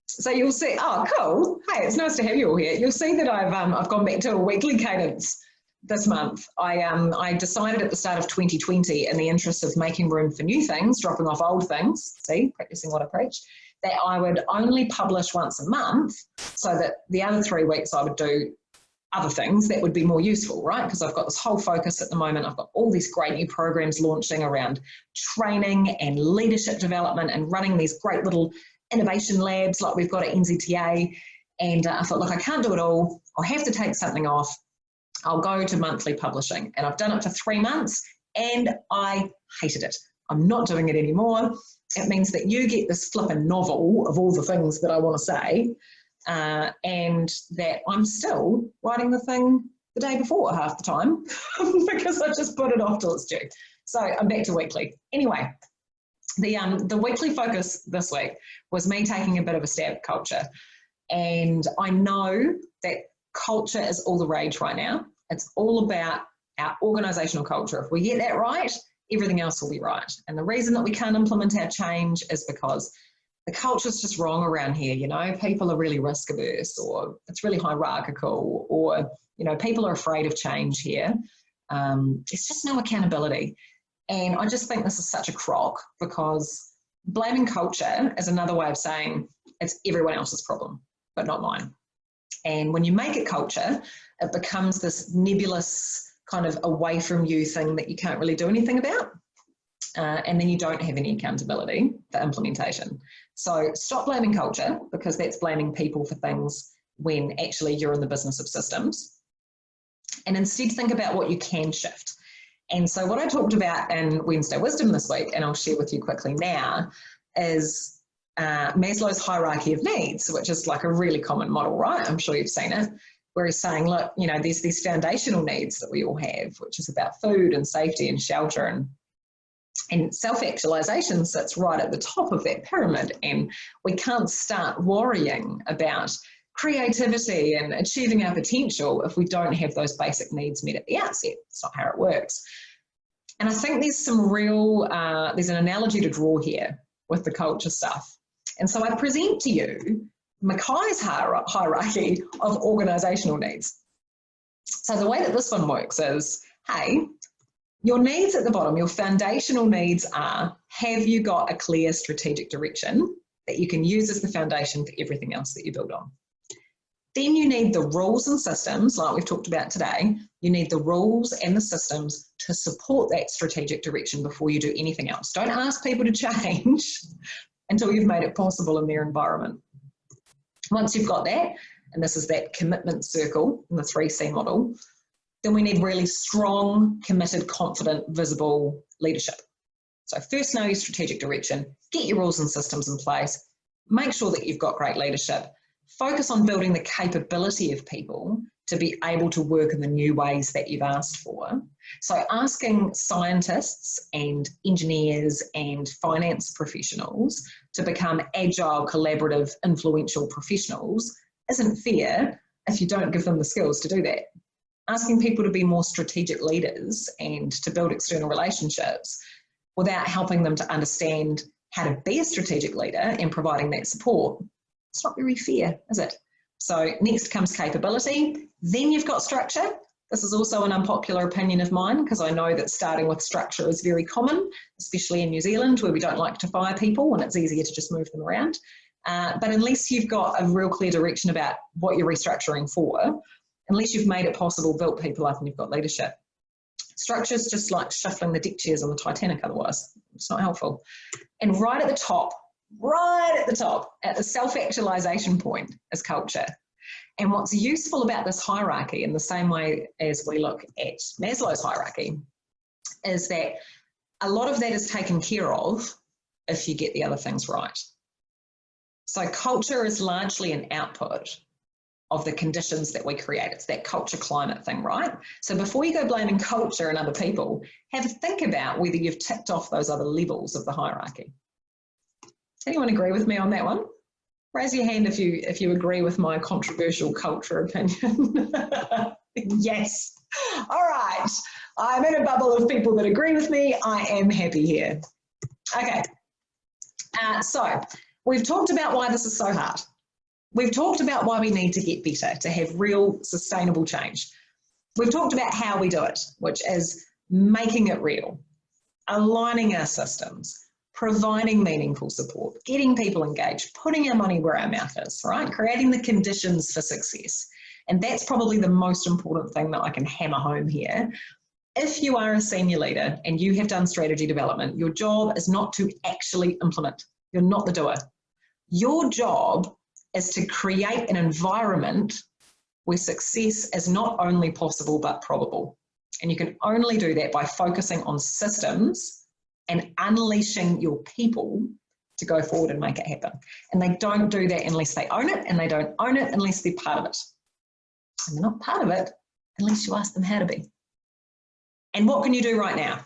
So you'll see, oh, cool. Hey, it's nice to have you all here. You'll see that I've gone back to a weekly cadence this month. I decided at the start of 2020, in the interest of making room for new things, dropping off old things, see, practicing what I preach, that I would only publish once a month, so that the other 3 weeks I would do other things that would be more useful, right? Because I've got this whole focus at the moment. I've got all these great new programs launching around training and leadership development and running these great little innovation labs like we've got at NZTA. And I thought, look, I can't do it all. I'll have to take something off. I'll go to monthly publishing. And I've done it for 3 months and I hated it. I'm not doing it anymore. It means that you get this flippin' novel of all the things that I want to say, and that I'm still writing the thing the day before half the time because I just put it off till it's due. So I'm back to weekly. Anyway, the weekly focus this week was me taking a bit of a stab at culture. And I know that culture is all the rage right now. It's all about our organisational culture. If we get that right, everything else will be right. And the reason that we can't implement our change is because the culture's just wrong around here. You know, people are really risk averse, or it's really hierarchical, or, you know, people are afraid of change here. It's just no accountability. And I just think this is such a crock, because blaming culture is another way of saying it's everyone else's problem, but not mine. And when you make it culture, it becomes this nebulous kind of away from you thing that you can't really do anything about. And then you don't have any accountability for implementation. So stop blaming culture, because that's blaming people for things when actually you're in the business of systems. And instead think about what you can shift. And so what I talked about in Wednesday Wisdom this week, and I'll share with you quickly now, is Maslow's hierarchy of needs, which is like a really common model, right? I'm sure you've seen it, where he's saying, look, you know, there's these foundational needs that we all have, which is about food and safety and shelter, and self-actualization sits right at the top of that pyramid. And we can't start worrying about creativity and achieving our potential if we don't have those basic needs met at the outset. It's not how it works. And I think there's some real, there's an analogy to draw here with the culture stuff. And so I present to you Mackay's hierarchy of organisational needs. So the way that this one works is, hey, your needs at the bottom, your foundational needs are, have you got a clear strategic direction that you can use as the foundation for everything else that you build on? Then you need the rules and systems, like we've talked about today. You need the rules and the systems to support that strategic direction before you do anything else. Don't ask people to change until you've made it possible in their environment. Once you've got that, and this is that commitment circle in the 3C model, then we need really strong, committed, confident, visible leadership. So first, know your strategic direction, get your rules and systems in place, make sure that you've got great leadership, focus on building the capability of people to be able to work in the new ways that you've asked for. So asking scientists and engineers and finance professionals to become agile, collaborative, influential professionals isn't fair if you don't give them the skills to do that. Asking people to be more strategic leaders and to build external relationships without helping them to understand how to be a strategic leader and providing that support, it's not very fair, is it? So next comes capability, then you've got structure. This is also an unpopular opinion of mine, because I know that starting with structure is very common, especially in New Zealand, where we don't like to fire people and it's easier to just move them around. But unless you've got a real clear direction about what you're restructuring for, unless you've made it possible, built people up, and you've got leadership, structure is just like shuffling the deck chairs on the Titanic otherwise. It's not helpful. And right at the top right at the top, at the self-actualization point, is culture. And what's useful about this hierarchy, in the same way as we look at Maslow's hierarchy, is that a lot of that is taken care of if you get the other things right. So culture is largely an output of the conditions that we create. It's that culture climate thing, right? So before you go blaming culture and other people, have a think about whether you've ticked off those other levels of the hierarchy. Does anyone agree with me on that one? Raise your hand if you agree with my controversial culture opinion. Yes. All right. I'm in a bubble of people that agree with me. I am happy here. Okay. So we've talked about why this is so hard. We've talked about why we need to get better to have real sustainable change. We've talked about how we do it, which is making it real, aligning our systems, providing meaningful support, getting people engaged, putting our money where our mouth is, right? Creating the conditions for success. And that's probably the most important thing that I can hammer home here. If you are a senior leader and you have done strategy development, your job is not to actually implement. You're not the doer. Your job is to create an environment where success is not only possible but probable. And you can only do that by focusing on systems and unleashing your people to go forward and make it happen. And they don't do that unless they own it, and they don't own it unless they're part of it. And they're not part of it unless you ask them how to be. And what can you do right now?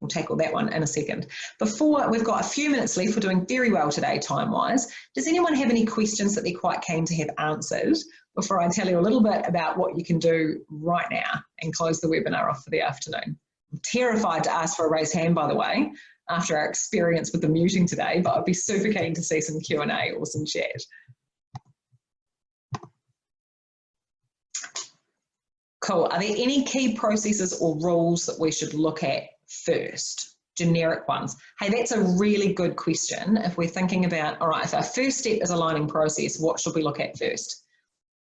We'll tackle that one in a second. Before, we've got a few minutes left. We're doing very well today, time-wise. Does anyone have any questions that they're quite keen to have answered before I tell you a little bit about what you can do right now and close the webinar off for the afternoon? I'm terrified to ask for a raised hand, by the way, after our experience with the muting today, but I'd be super keen to see some Q&A or some chat. Cool. Are there any key processes or rules that we should look at first? Generic ones. Hey, that's a really good question. If we're thinking about, all right, if our first step is aligning process, what should we look at first?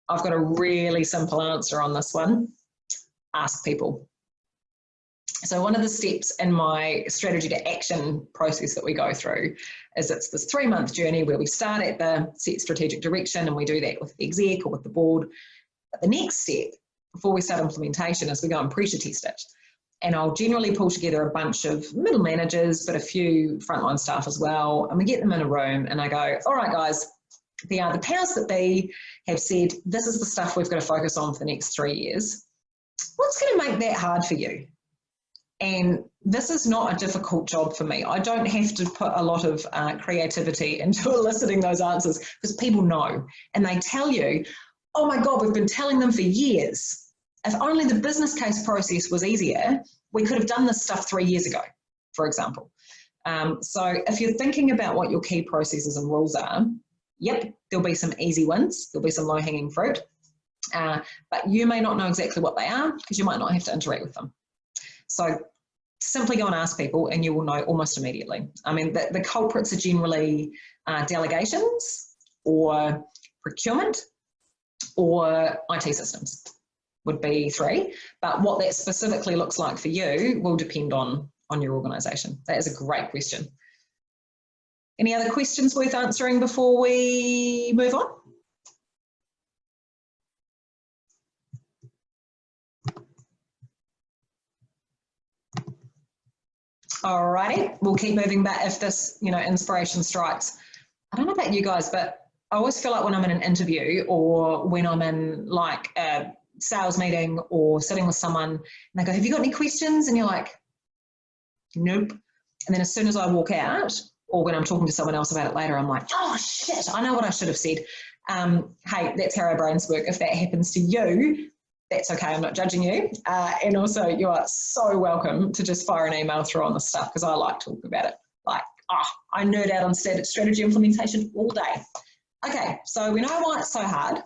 I've got a really simple answer on this one. Ask people. So one of the steps in my strategy to action process that we go through is it's this 3-month journey where we start at the set strategic direction, and we do that with the exec or with the board. But the next step before we start implementation is we go and pressure test it. And I'll generally pull together a bunch of middle managers, but a few frontline staff as well. And we get them in a room and I go, all right, guys, the powers that be have said, this is the stuff we've got to focus on for the next 3 years. What's going to make that hard for you? And this is not a difficult job for me. I don't have to put a lot of creativity into eliciting those answers, because people know. And they tell you, oh my God, we've been telling them for years. If only the business case process was easier, we could have done this stuff 3 years ago, for example. So if you're thinking about what your key processes and rules are, yep, there'll be some easy ones. There'll be some low-hanging fruit. But you may not know exactly what they are, because you might not have to interact with them. So simply go and ask people and you will know almost immediately. I mean, the culprits are generally delegations or procurement or IT systems would be 3. But what that specifically looks like for you will depend on your organisation. That is a great question. Any other questions worth answering before we move on? Alrighty, we'll keep moving, but if this, inspiration strikes, I don't know about you guys, but I always feel like when I'm in an interview or when I'm in like a sales meeting or sitting with someone and they go, have you got any questions? And you're like, nope. And then as soon as I walk out, or when I'm talking to someone else about it later, I'm like, oh shit, I know what I should have said. Hey, that's how our brains work. If that happens to you, that's okay, I'm not judging you. And also you are so welcome to just fire an email through on this stuff, because I like talking about it. Like, I nerd out on strategy implementation all day. Okay, so we know why it's so hard.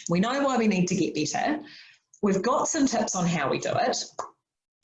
We know why we need to get better. We've got some tips on how we do it.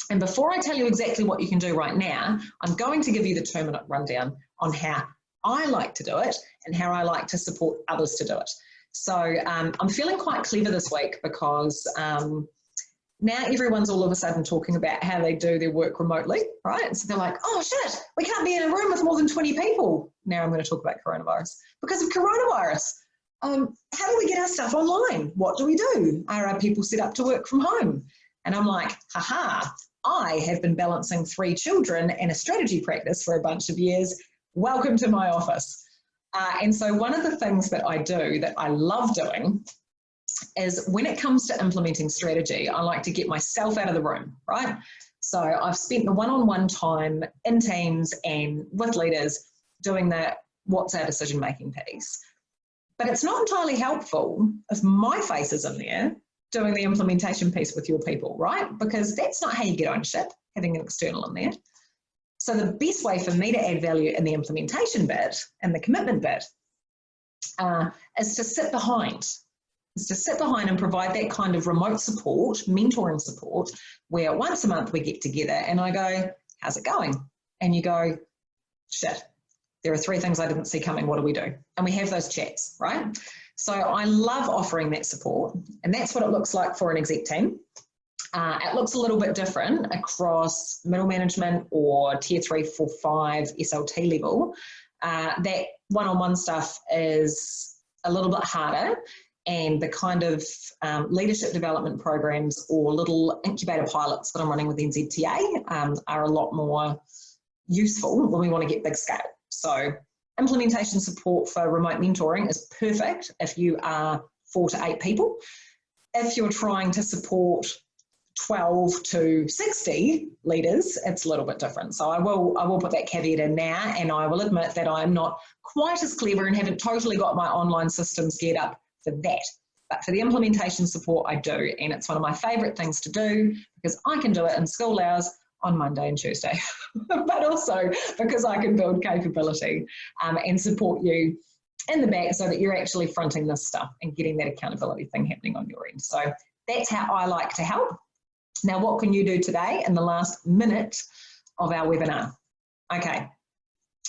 And before I tell you exactly what you can do right now, I'm going to give you the 2-minute rundown on how I like to do it and how I like to support others to do it. So I'm feeling quite clever this week, because now everyone's all of a sudden talking about how they do their work remotely, right? So they're like, oh shit, we can't be in a room with more than 20 people. now I'm going to talk about coronavirus. Because of coronavirus, how do we get our stuff online? What do we do? Are our people set up to work from home? And I'm like, haha, I have been balancing 3 children and a strategy practice for a bunch of years. Welcome to my office. And so one of the things that I do that I love doing is when it comes to implementing strategy, I like to get myself out of the room, right? So I've spent the one-on-one time in teams and with leaders doing that what's our decision-making piece. But it's not entirely helpful if my face is in there doing the implementation piece with your people, right? Because that's not how you get ownership, having an external in there. So the best way for me to add value in the implementation bit and the commitment bit is to sit behind. And provide that kind of remote support, mentoring support, where once a month we get together and I go, how's it going? And you go, shit, there are 3 things I didn't see coming, what do we do? And we have those chats, right? So I love offering that support, and that's what it looks like for an exec team. It looks a little bit different across middle management or tier 3, 4, 5 SLT level. That one-on-one stuff is a little bit harder, and the kind of leadership development programs or little incubator pilots that I'm running with NZTA are a lot more useful when we want to get big scale. So implementation support for remote mentoring is perfect if you are 4 to 8 people. If you're trying to support 12 to 60 leaders, it's a little bit different. So I will put that caveat in now, and I will admit that I'm not quite as clever and haven't totally got my online systems geared up for that. But for the implementation support, I do, and it's one of my favourite things to do because I can do it in school hours on Monday and Tuesday, but also because I can build capability and support you in the back so that you're actually fronting this stuff and getting that accountability thing happening on your end. So that's how I like to help. Now, what can you do today in the last minute of our webinar? Okay,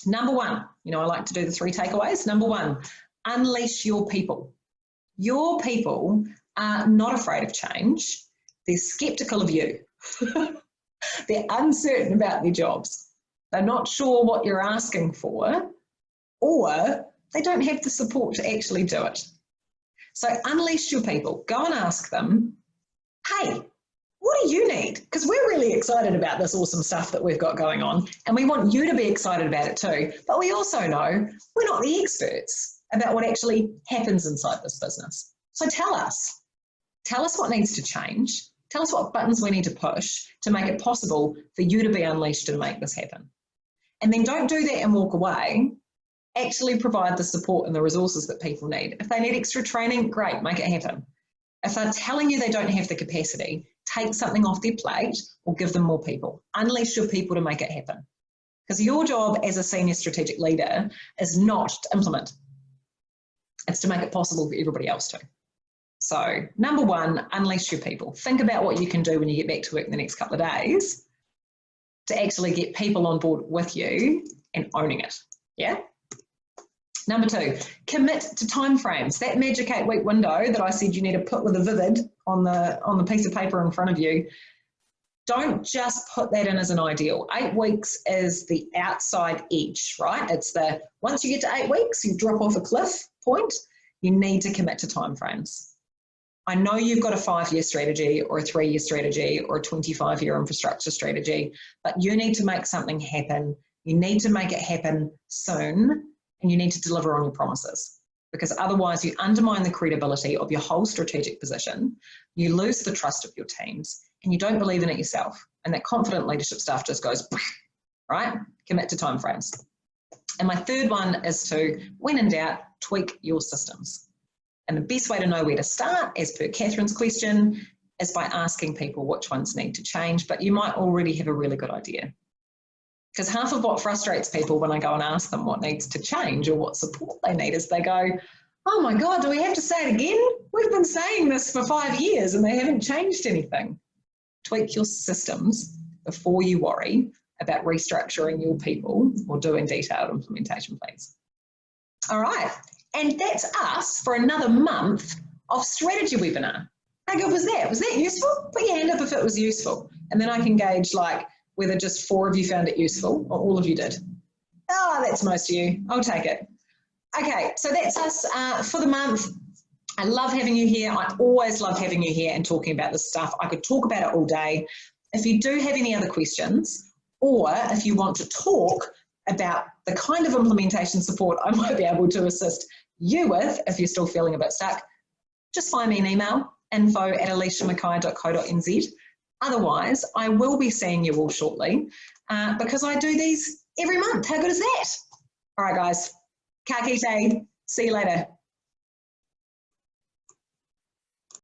number 1, I like to do the 3 takeaways. Number 1, unleash your people. Your people are not afraid of change. They're skeptical of you. They're uncertain about their jobs. They're not sure what you're asking for, or they don't have the support to actually do it. So unleash your people. Go and ask them, hey, what do you need? Because we're really excited about this awesome stuff that we've got going on, and we want you to be excited about it too. But we also know we're not the experts about what actually happens inside this business. So tell us what needs to change. Tell us what buttons we need to push to make it possible for you to be unleashed and make this happen. And then don't do that and walk away. Actually provide the support and the resources that people need. If they need extra training, great, make it happen. If they're telling you they don't have the capacity, take something off their plate or give them more people. Unleash your people to make it happen. Because your job as a senior strategic leader is not to implement. It's to make it possible for everybody else to. So number 1, unleash your people. Think about what you can do when you get back to work in the next couple of days to actually get people on board with you and owning it. Yeah? Number 2, commit to timeframes. That magic 8-week window that I said you need to put with a vivid on the piece of paper in front of you, don't just put that in as an ideal. 8 weeks is the outside edge, right? It's the, once you get to 8 weeks, you drop off a cliff point, you need to commit to timeframes. I know you've got a 5-year strategy or a 3-year strategy or a 25-year infrastructure strategy, but you need to make something happen. You need to make it happen soon, and you need to deliver on your promises, because otherwise you undermine the credibility of your whole strategic position, you lose the trust of your teams, and you don't believe in it yourself. And that confident leadership stuff just goes, right? Commit to timeframes. And my 3rd one is to, when in doubt, tweak your systems. And the best way to know where to start, as per Catherine's question, is by asking people which ones need to change, but you might already have a really good idea. Because half of what frustrates people when I go and ask them what needs to change or what support they need is they go, oh my God, do we have to say it again? We've been saying this for 5 years and they haven't changed anything. Tweak your systems before you worry about restructuring your people or doing detailed implementation plans. All right. And that's us for another month of strategy webinar. How good was that? Was that useful? Put your hand up if it was useful. And then I can gauge like whether just 4 of you found it useful or all of you did. Oh, that's most of you. I'll take it. Okay, so that's us for the month. I love having you here. I always love having you here and talking about this stuff. I could talk about it all day. If you do have any other questions, or if you want to talk about the kind of implementation support I might be able to assist you with, if you're still feeling a bit stuck, just find me an email, info@aliciamackay.co.nz. Otherwise, I will be seeing you all shortly because I do these every month. How good is that? All right, guys. Ka kite. See you later.